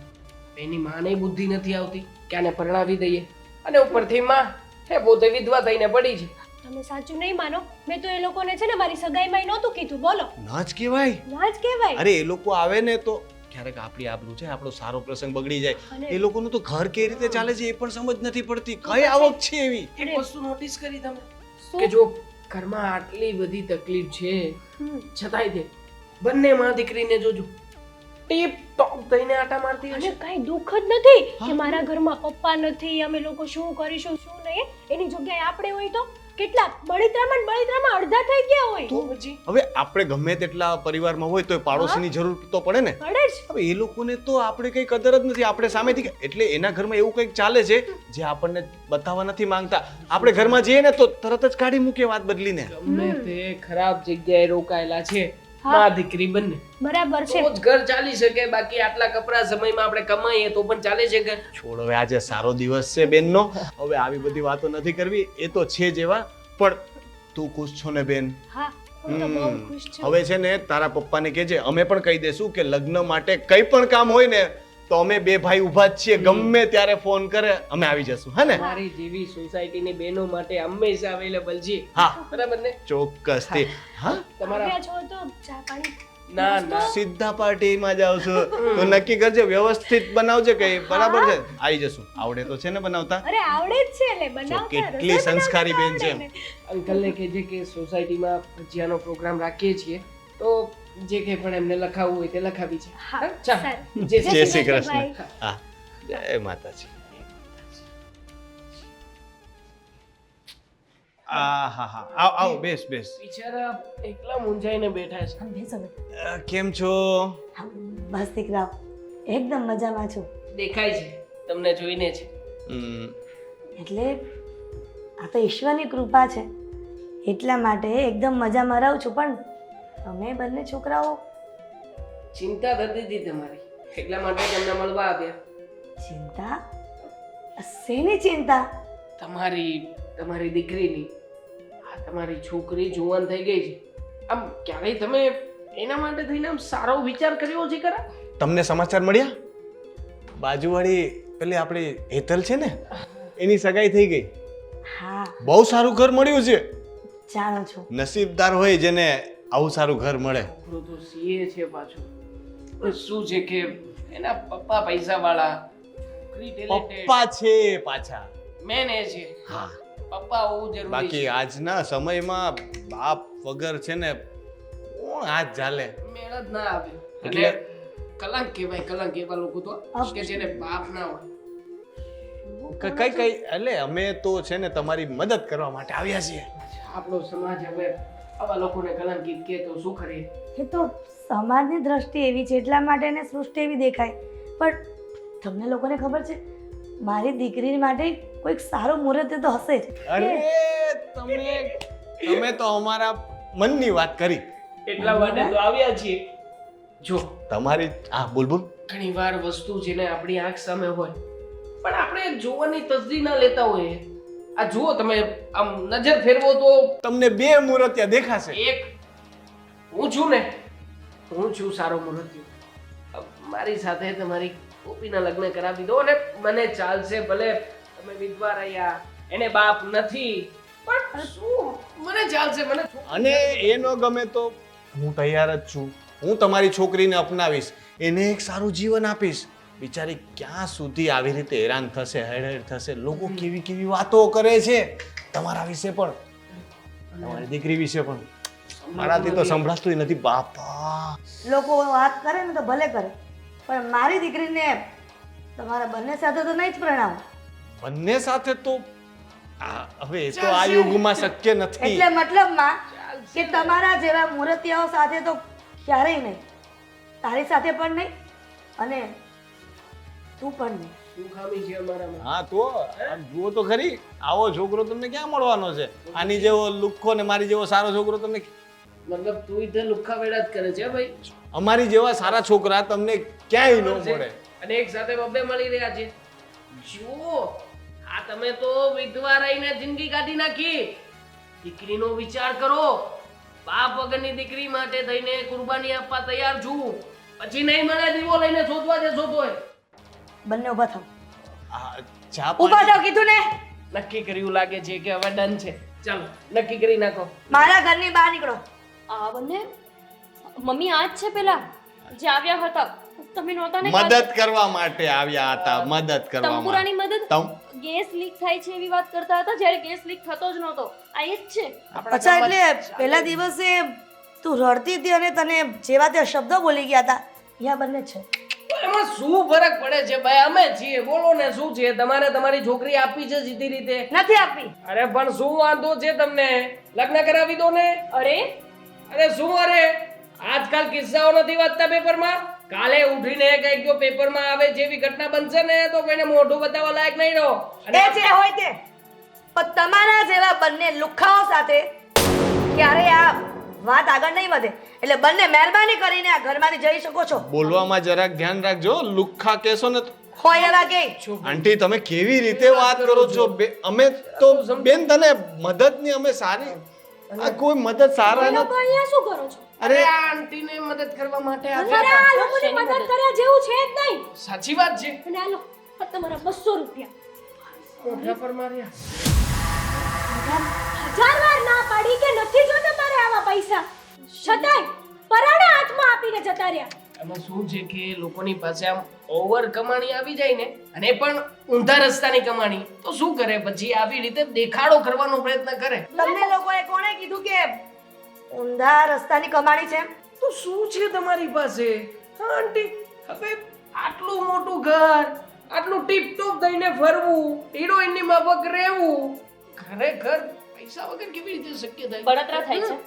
એની માને બુદ્ધિ નથી આવતી કે આને પરણાવી દઈએ, અને ઉપરથી માં હે પોતે વિધવા થઈને પડી છે. તમે સાચું નહીં માનો, મેં તો એ લોકોને છે ને મારી સગાઈમાં નહોતું કીધું. બોલો, ના જ કહેવાય. ના જ કહેવાય. અરે એ લોકો આવે ને તો ક્યારેક આપણી આબરૂ છે, આપણો સારો પ્રસંગ બગડી જાય. અને- એ લોકોનું તો ઘર કેવી રીતે ચાલે છે એ પણ સમજ નથી પડતી. કઈ આવક છે એવી? એક વસ્તુ નોટિસ કરી તમે શું? કે જો ઘરમાં આટલી બધી તકલીફ છે હમ. છતાંય તે બંને માં દીકરીને જોજો ટીપ ટોપ થઈને આટા મારતી અને હશે. કઈ દુઃખ જ નથી કે મારા ઘરમાં પપ્પા નથી, અમે લોકો શું કરીશું શું નહીં. એની જગ્યાએ આપણે હોય તો કેટલા બળિત્રામાં અડધા થઈ ગયા હોય. તો પછી હવે આપણે ગમે તેટલા પરિવારમાં હોય તો પાડોશીની જરૂર તો પડે ને. પડે જ. હવે એ લોકોને તો આપણે કઈ કદર જ નથી. આપણે સામેથી એટલે એના ઘરમાં એવું કંઈક ચાલે છે જે આપણને બતાવવા નથી માંગતા. આપણે ઘરમાં જઈએ ને તો તરત જ કાઢી મૂકે વાત બદલીને. ગમે તે ખરાબ જગ્યાએ રોકાયેલા છે હા. માં દીકરી બંને, બરાબર છે. તો જ ઘર ચાલી શકે. બાકી આટલા કપરા સમયમાં આપણે કમાઈએ તો પણ ચાલે છે ઘર. છોડ, હવે આજે સારો દિવસ છે બેનનો. હવે આવી બધી વાતો નથી કરવી. એ તો છે જ એવા. પણ તું ખુશ છો ને બેન? હા, હું તો બહુ ખુશ છું. હવે છે ને તારા પપ્પાને કહેજે, અમે પણ કહી દેશું કે લગ્ન માટે કંઈ પણ કામ હોય ને તો અમે બે ભાઈ ઊભા જ છીએ. ગમે ત્યારે ફોન કરે અમે આવી જશું. હા ને? મારી જેવી સોસાયટીની બહેનો માટે હંમેશા અવેલેબલ છે. હા, બરાબર ને? ચોક્કસથી. હા, તમારા આવ્યા છો તો ચા પાણી. ના ના સીધા પાર્ટીમાં જાવ છું તો નક્કી કરજે, વ્યવસ્થિત બનાવજે કઈ. બરાબર છે? આવી જશું. આવડે તો છે ને બનાવતા? અરે આવડે જ છે, એટલે બનાવતા કેટલી રસોઈ બનાવતા સંસ્કારી બેન આવડે છે. ને. અંકલને કહેજે કે સોસાયટીમાં ભજીયાનો પ્રોગ્રામ રાખીએ છીએ તો જે કંઈ પણ એમને લખાવવું હોય તે લખાવી છે. હા, હા, ચાલ. સારું. જય જય શ્રી કૃષ્ણ, કૃષ્ણ. હા, જય માતાજી. આ હા હા, આવ આવ, બેસ બેસ. બિચારા એકલા મૂંઝાઈને બેઠા છે. આમ બેસો બેટા. કેમ છો? આમ બસ દીકરા, એકદમ મજામાં છું. દેખાય છે તમને જોઈને છે. હમ, એટલે આ તો ઈશ્વરની કૃપા છે, એટલા માટે એકદમ મજામાં રહું છું. પણ તમે બંને છોકરાઓ ચિંતા થતી હતી તમારી, એટલા માટે તમને મળવા આવ્યા. ચિંતા? શેની ચિંતા? તમારી દીકરીની. આ તમારી છોકરી જુવાન થઈ ગઈ છે. આમ ક્યારેય તમે એના માટે થઈને આમ સારો વિચાર કર્યો છે ખરા? તમને સમાચાર મળ્યા? બાજુવાળી પેલી આપણી હેતલ છે ને, એની સગાઈ થઈ ગઈ. હા, બહુ સારું ઘર મળ્યું છે. જાણું છું. નસીબદાર હોય જેને આવું સારું ઘર મળે. છોકરો તો સીએ છે પાછું. પણ શું છે કે એના પપ્પા પૈસાવાળા, છોકરી talented. પપ્પા છે પાછા. મેન એ છે. હા, પપ્પા હોવું જરૂરી બાકી છે. આજના સમયમાં બાપ વગર છે ને કોણ હાથ ચાલે. મેળ જ ના આવે. એટલે- એટલે કલંક કહેવાય, કલંક એવા લોકો તો કે જેને બાપ ના હોય. કઈ કઈ એટલે અમે તો છે ને તમારી મદદ કરવા માટે આવ્યા છીએ. આપણો સમાજ હવે આવા લોકોને કલંકિત કહે તો શું કરીએ? એ તો સમાજની દ્રષ્ટિ એવી છે, એટલા માટે એને સૃષ્ટિ એવી દેખાય. પણ તમને લોકોને ખબર છે, મારી દીકરી માટે કોઈક સારું મુહૂર્ત તો હશે જ. અરે તમે તો અમારા મનની વાત કરી. એટલા માટે તો આવ્યા છીએ. જો તમારી આ બોલ ઘણી વાર વસ્તુ જેને આપણી આંખ સામે હોય પણ આપણે જોવાની તસદી ના લેતા હોઈએ. આ જુઓ તમે, આમ નજર ફેરવો તો તમને બે મૂર્તિયા દેખાશે. એક હું છું ને, હું છું સારો મૂર્તિયો. મારી સાથે તમારી ગોપીના લગ્ન કરાવી દો અને મને ચાલશે. ભલે તમે વિધવા રહ્યા, એને બાપ નથી, પણ શું મને ચાલશે. મને અને એ ન ગમે તો હું તૈયાર જ છું. હું તમારી છોકરીને અપનાવીશ, એને એક સારું જીવન આપીશ. બિચારી ક્યાં સુધી આવી રીતે હેરાન થશે, હેડહેડ થશે. લોકો કેવી કેવી વાતો કરે છે તમારા વિશે પણ, તમારી દીકરી વિશે પણ. મારાથી તો સંભળાતું નથી બાપા. લોકો વાત કરે ને તો ભલે કરે, પણ મારી દીકરીને તમારા બંને સાથે તો નહીં જ પ્રણાવું. બંને સાથે તો હવે એ તો આ યુગમાં શક્ય નથી. એટલે મતલબમાં કે તમારા જેવા મૂર્તિયાઓ સાથે તો ક્યારેય નહીં, તારી સાથે પણ નહીં અને તું પણ નહીં. શું ખામી છે અમારામાં? હા તો આમ જુઓ તો ખરી, આવો છોકરો તમને ક્યાં મળવાનો છે? આની જેવો લુખ્ખો ને મારી જેવો સારો છોકરો તમને, મતલબ તું ઇધર લુખ્ખા વેડા જ કરે છે ભાઈ. અમારી જેવા સારા છોકરા તમને ક્યાંય ન મળે. અને એક સાથે બબ્બે મળી રહ્યા છે. જુઓ આ તમે તો વિધવા રહીને જિંદગી કાઢી નાખી. દીકરીનો વિચાર કરો. બાપ વગરની દીકરી માટે થઈને કુરબાની આપવા તૈયાર છું. પછી નહીં મળે દીવો લઈને શોધવા જશો તોય. બંને ઊભા થાવ. આ ચા ઊભા પાણી- થાવ કીધું ને. નક્કી કર્યું લાગે છે કે હવે ડન છે. ચાલો નક્કી કરી નાખો. મારા ઘરની બહાર નીકળો. આ બંને મમ્મી આ જ છે પેલા જે આવ્યા હતા, તમે નહોતા ને મદદ કરવા માટે આવ્યા હતા, મદદ કરવા માટે. તંબુરાની મદદ. તમ ગેસ લીક થાય છે એવી વાત કરતા હતા, જ્યારે ગેસ લીક થતો જ નહોતો. આ એ જ છે. અચ્છા, એટલે પહેલા દિવસે તું રડતી હતી અને તને જેવા તે શબ્દો બોલી ગયા હતા, અહીંયા બંને છે. એમાં શું ફરક પડે છે ભાઈ? અમે છીએ, બોલો ને શું છે? તમારે તમારી છોકરી આપી છે સીધી રીતે. નથી આપી. અરે પણ શું વાંધો છે તમને? લગ્ન કરાવી દો ને. અરે શું? અરે આજકાલ કિસ્સાઓ નથી વાંચતા પેપરમાં? કાલે ઉઠીને કઈક જો પેપરમાં આવે જેવી ઘટના બનશે ને તો કોઈને મોઢું બતાવવા લાયક નહીં રહો. એ જે હોય તે, પણ તમારા જેવા બંને લુખ્ખાઓ સાથે ક્યારે આ વાત આગળ નહીં વધે. એટલે બંને મહેરબાની કરીને આ ઘરમાંથી જઈ શકો છો. બોલવામાં જરાક ધ્યાન રાખજો, લુખ્ખા કહેશો ને તો. હોય એવા કે આંટી તમે કેવી રીતે વાત કરો છો? અમે તો બેન તને મદદની અમે સારી, આ કોઈ મદદ સારા એ લોકો નથી. અહીંયા શું કરો છો? અરે આ આંટીને મદદ કરવા માટે અરે આવ્યા આ લોકોને મદદ કર્યા જેવું છે જ નહીં. હતા. સાચી વાત છે. અને આ લો, આ તમારા 200 રૂપિયા. મોઢા પર માર્યા. 1000 વાર ના પાડી કે નથી જોતા મારે આવા પૈસા, છતાંય પરાણા હાથમાં આપીને જતા રહ્યા. એમાં શું છે કે લોકોની પાસે આમ ઓવર કમાણી આવી જાય ને, અને પણ ઊંધા રસ્તાની કમાણી, તો શું કરે પછી? આવી રીતે દેખાડો કરવાનો પ્રયત્ન કરે. તમને લોકોએ કોણે કીધું કે ઊંધા રસ્તાની કમાણી છે? તો શું છે તમારી પાસે? હા આંટી, હવે આટલું મોટું ઘર, આટલું ટીપટોપ થઈને ફરવું, હિરોઈનની માફક રહેવું, ખરેખર પૈસા વગર કેવી રીતે શક્ય થાય? બળતરા થાય છે.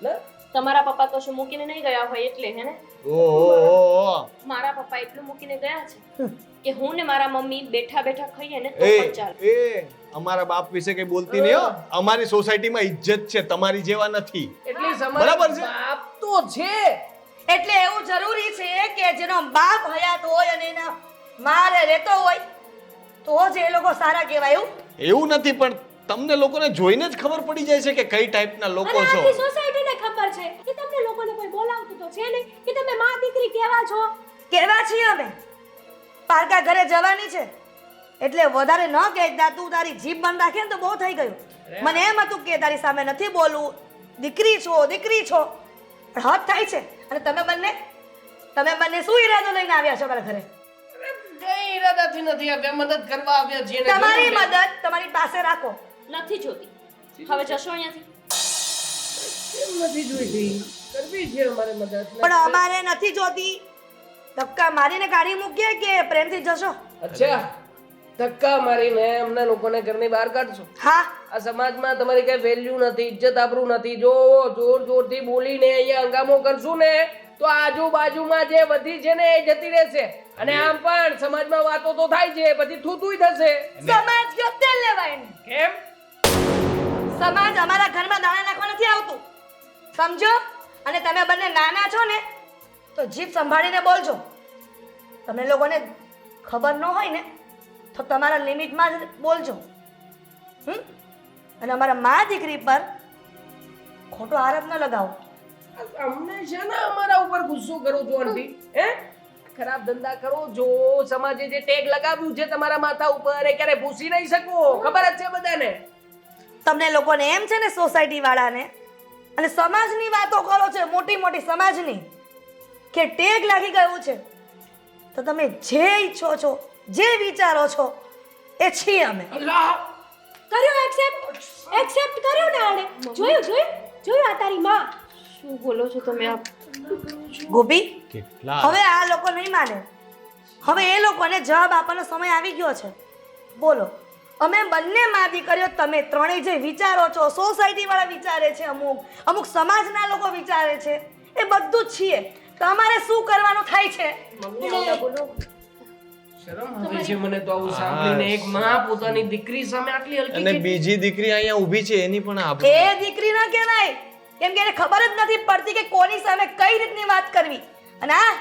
ને? તમારા પપ્પા તો શું મૂકીને નહીં ગયા હોય એટલે, હે ને? ઓહો, મારા પપ્પા એટલું મૂકીને ગયા છે કે હું ને મારા મમ્મી બેઠા બેઠા ખાઈએ ને તો પણ ચાલે. એ અમારા બાપ વિશે કઈ બોલતી નહીં હો. અમારી સોસાયટીમાં ઇજ્જત છે, તમારી જેવા નથી. એટલી બરાબર સમજ છે. બાપ તો છે. એટલે એવું જરૂરી છે કે જેનો બાપ હયાત હોય અને એના મારે રહેતો હોય તો જ એ લોકો સારા કહેવાય. એવું નથી, પણ તમને લોકોને જોઈને જ ખબર પડી જાય છે કે કઈ ટાઈપના લોકો અને છો. આખી સોસાયટીને ખબર છે કે તમને લોકોને કોઈ બોલાવતું તો છે નહીં કે તમે માં દીકરી કેવા છો. કેવા છીએ અમે? પારકા ઘરે જવાની છે એટલે વધારે ન કહેતા. તું તારી જીભ બંધ રાખે ને તો બહુ થઈ ગયું. મને એમ હતું કે તારી સામે નથી બોલવું, દીકરી છો દીકરી છો, પણ હદ થાય છે. અને તમે બંને શું ઈરાદો લઈને આવ્યા છો મારા ઘરે? કઈ ઈરાદાથી નથી આવ્યા, મદદ કરવા આવ્યા છીએ. ને તમારી જરૂર છે. મદદ તમારી પાસે રાખો. નથી જોતી. હવે જશો અહીંયાથી. કેમ નથી જોઈતી? કરવી છે અમારે મદદ. પણ અમારે નથી જોતી. ધક્કા મારીને કાઢી મૂકીએ કે પ્રેમથી જશો? અચ્છા, ધક્કા મારીને અમને લોકોને ઘરની બહાર કાઢશો? હા, આ સમાજમાં તમારી કઈ વેલ્યુ નથી, ઇજ્જત આબરૂ નથી. જો જોર જોરથી બોલીને અહીંયા હંગામો કરશું ને તો આજુબાજુમાં જે વધી છે ને એ જતી રહેશે. અને આમ પણ સમાજમાં વાતો તો થાય છે, પછી થૂતુંય થશે. સમાજ કયો તેલ લેવાય ને? કેમ? સમાજ અમારા ઘરમાં દાણા નાખવા નથી આવતું, સમજો? અને તમે બંને નાના છો ને તો જીભ સંભાળીને બોલજો. તમને લોકોને ખબર ન હોય ને તો તમારા લિમિટમાં જ બોલજો. અને અમારા મા દીકરી પર ખોટો આરોપ ન લગાવો. અમને છે ને અમારા ઉપર ગુસ્સો કરો છો આંટી? હે? ખરાબ ધંધા કરો છો. સમાજે જે ટેગ લગાવ્યું છે તમારા માથા ઉપર એ ક્યારે ભૂસી નહીં શકો, ખબર જ છે બધાને. તમને લોકોને એમ છે ને સોસાયટી વાળાને અને સમાજની વાતો કરો છો, મોટી મોટી સમાજની, કે ટેગ લાગી ગયું છે. તો તમે જે ઈચ્છો છો, જે વિચારો છો એ છીએ અમે. કર્યું એક્સેપ્ટ કર્યું ને આણે. જોયું આ તારી માં. શું બોલો છો તમે? આ ગોપી, કેટલા હવે આ લોકો નહીં માને. હવે એ લોકોને જવાબ આપવાનો સમય આવી ગયો છે. બોલો, અમે બંને મા દીકરીઓ, તમે ત્રણેય જે વિચારો છો, સોસાયટી વાળા વિચારે છે, અમુક સમાજના લોકો વિચારે છે, એ બધું જ છીએ. તમારે શું કરવાનું થાય છે? શરમ આવે છે મને તો આવું સાંભળીને. એક માં પોતાની દીકરી સામે આટલી હલકી અને કેટલી- બીજી દીકરી અહીંયા ઊભી છે એની પણ આબરૂ. એ દીકરી ના કહેવાય, કેમ કે એને ખબર જ નથી પડતી કે કોની સામે કઈ રીતની વાત કરવી. અને આ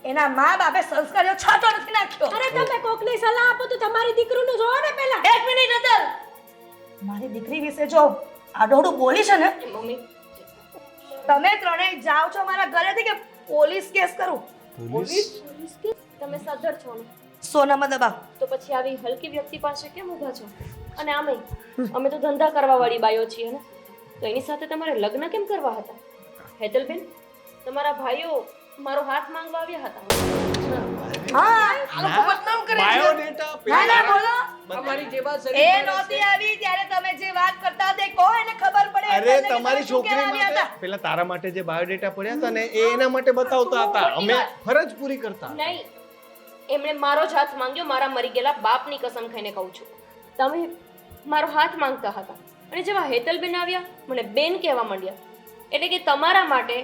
એના મા બાપે સંસ્કારીઓ છાંટો નથી નાખ્યો. અરે તમે કોકની સલાહ આપો તો તમારી દીકરીનું જોવો ને પહેલા. એક મિનિટ અતલ, મારી દીકરી વિશે જો આડોડું બોલી છે ને, મમ્મી તમે ત્રણેય જાઓ છો મારા ઘરેથી કે પોલીસ કેસ કરું? તમે સદ્ધર છો ને, સોનામાં દબાવ. તો પછી આવી હલકી વ્યક્તિ પાસે કેમ ઊભા છો? અને આમે અમે તો ધંધા કરવા વાળી બાઈઓ છીએ ને, તો એની સાથે તમારે લગ્ન કેમ કરવા હતા? હેતલબેન, તમારા ભાઈઓ મારો હાથ માંગવા આવ્યા હતા. હા, આ લોકો બદનામ કરે છે. બાયોડેટા ના ના બોલો. અમારી જેવા એ શરીફ માણસ નહોતી આવી ત્યારે તમે જે વાત કરતા હતા એ કહો, એને ખબર પડે. અરે એટલે કે તમારી તમે શું છોકરી કહેવા આવ્યા માટે હતા? પેલા તારા માટે જે બાયોડેટા પડ્યા હતા ને એ એના માટે બતાવતા હતા. અમે ફરજ પૂરી કરતા હતા. નહીં, એમણે મારો જ હાથ માંગ્યો. મારા મરી ગયેલા બાપની કસમ ખાઈને કહું છું. તમે મારો હાથ માંગતા હતા અને જેવા હેતલબેન આવ્યા મને બેન કહેવા માંડ્યા. એટલે કે તમારા માટે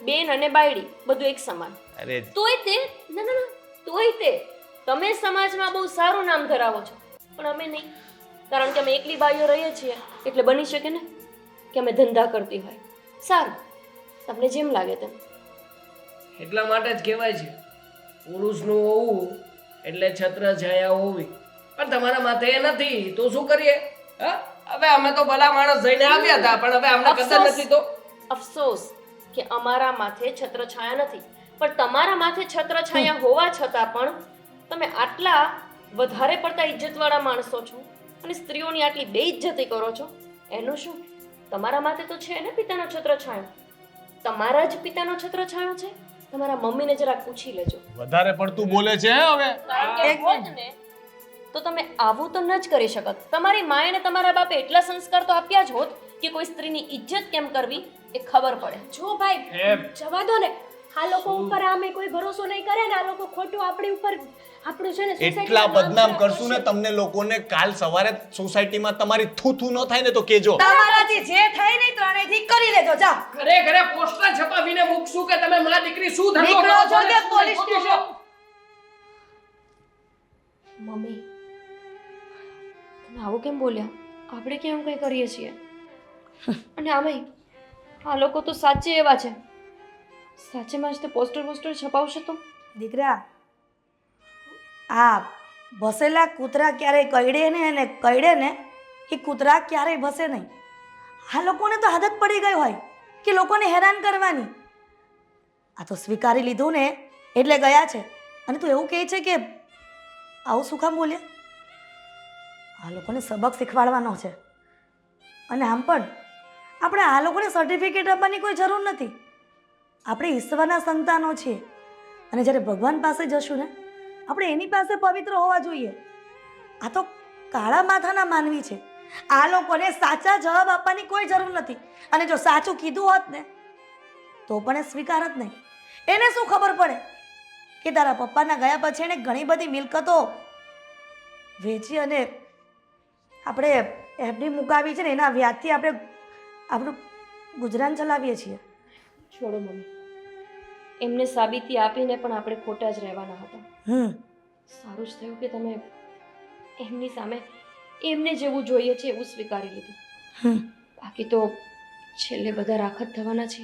બેન અને બાયડી બધું એક સમાન. અરે તોય તે ના ના ના, તોય તે તમે સમાજમાં બહુ સારું નામ ધરાવો છો, પણ અમે નહીં. કારણ કે અમે એકલી બાઈઓ રહીએ છીએ એટલે બની શકે ને કે અમે ધંધા કરતી હોય. સારું, તમને જેમ લાગે તેમ. એટલા માટે જ કહેવાય છે પુરુષનું હોવું એટલે છત્ર છાયા હોવી. પણ તમારા માથે એ નથી તો શું કરીએ? હા, હવે અમે તો ભલા માણસ જઈને આવ્યા હતા, પણ હવે અમને કદર અફસોસ. નથી તો અફસોસ કે અમારા માથે છત્રછાયા નથી, પણ તમારા માથે છત્રછાયા હોવા છતાં પણ તમે આટલા વધારે પડતા ઇજ્જતવાળા માણસો છો અને સ્ત્રીઓની આટલી બેઇજ્જતી કરો છો. એનું શું? તમારા માથે તો છે ને પિતાનો છત્રછાયો. તમારા જ પિતાનો છત્રછાયો છે. તમારા મમ્મીને જરાક પૂછી લેજો. વધારે પડતું બોલે છે હે હવે. કારણ કે હોત ને તો તમે આવું તો ન જ કરી શકત. તમારી માએ અને તમારા બાપે એટલા સંસ્કાર તો આપ્યા જ હોત કે કોઈ સ્ત્રીની ઇજ્જત કેમ કરવી એ ખબર પડે. જો ભાઈ જવા દો ને, આ લોકો ઉપર આમે કોઈ ભરોસો નહીં કરે ને. આ લોકો ખોટું આપણી ઉપર આપણું છે ને એટલા બદનામ કરશું ને તમને લોકોને કાલ સવારે સોસાયટીમાં તમારી થૂ ન થાય ને તો કેજો. તમારાથી જે થાય ને ત્રણેયથી કરી લેજો. જા, ઘરે ઘરે પોસ્ટર છપાવીને મૂકશું કે તમે માં દીકરી શું ધંધો નીકળો કરો છો છો ને કે શું પોલીસ ખોટું સ્ટેશન? છો? મમ્મી, તમે આવું કેમ બોલ્યા? આપણે કેમ કંઈ કરીએ છીએ? અને આમેય આ લોકો તો સાચે એવા છે. સાચેમાં જ તે પોસ્ટર છપાવશે તો દીકરા, આ ભસેલા કૂતરા ક્યારેય કઈડે ને અને કઈડે ને એ કૂતરા ક્યારેય ભસે નહીં. આ લોકોને તો આદત પડી ગઈ હોય કે લોકોને હેરાન કરવાની. આ તો સ્વીકારી લીધું ને એટલે ગયા છે. અને તું એવું કહે છે કે આવું શું કામ બોલ્યા? આ લોકોને સબક શીખવાડવાનો છે. અને આમ પણ આપણે આ લોકોને સર્ટિફિકેટ આપવાની કોઈ જરૂર નથી. આપણે ઈશ્વરના સંતાનો છીએ અને જ્યારે ભગવાન પાસે જશું ને આપણે એની પાસે પવિત્ર હોવા જોઈએ. આ તો કાળા માથાના માનવી છે. આ લોકોને સાચા જવાબ આપવાની કોઈ જરૂર નથી. અને જો સાચું કીધું હોત ને તો પણ એ સ્વીકાર જ નહીં. એને શું ખબર પડે કે તારા પપ્પાના ગયા પછી એને ઘણી બધી મિલકતો વેચી અને આપણે એફડી મુકાવી છે ને એના વ્યાજથી આપણે આપણું ગુજરાન ચલાવીએ છીએ. છોડો મમ્મી, એમને સાબિતી આપીને પણ આપણે ખોટા જ રહેવાના હતા. સારું જ થયું કે તમે એમની સામે એમને જેવું જોઈએ છે એવું સ્વીકારી લીધું. બાકી તો છેલ્લે બધા રાખ જ થવાના છે.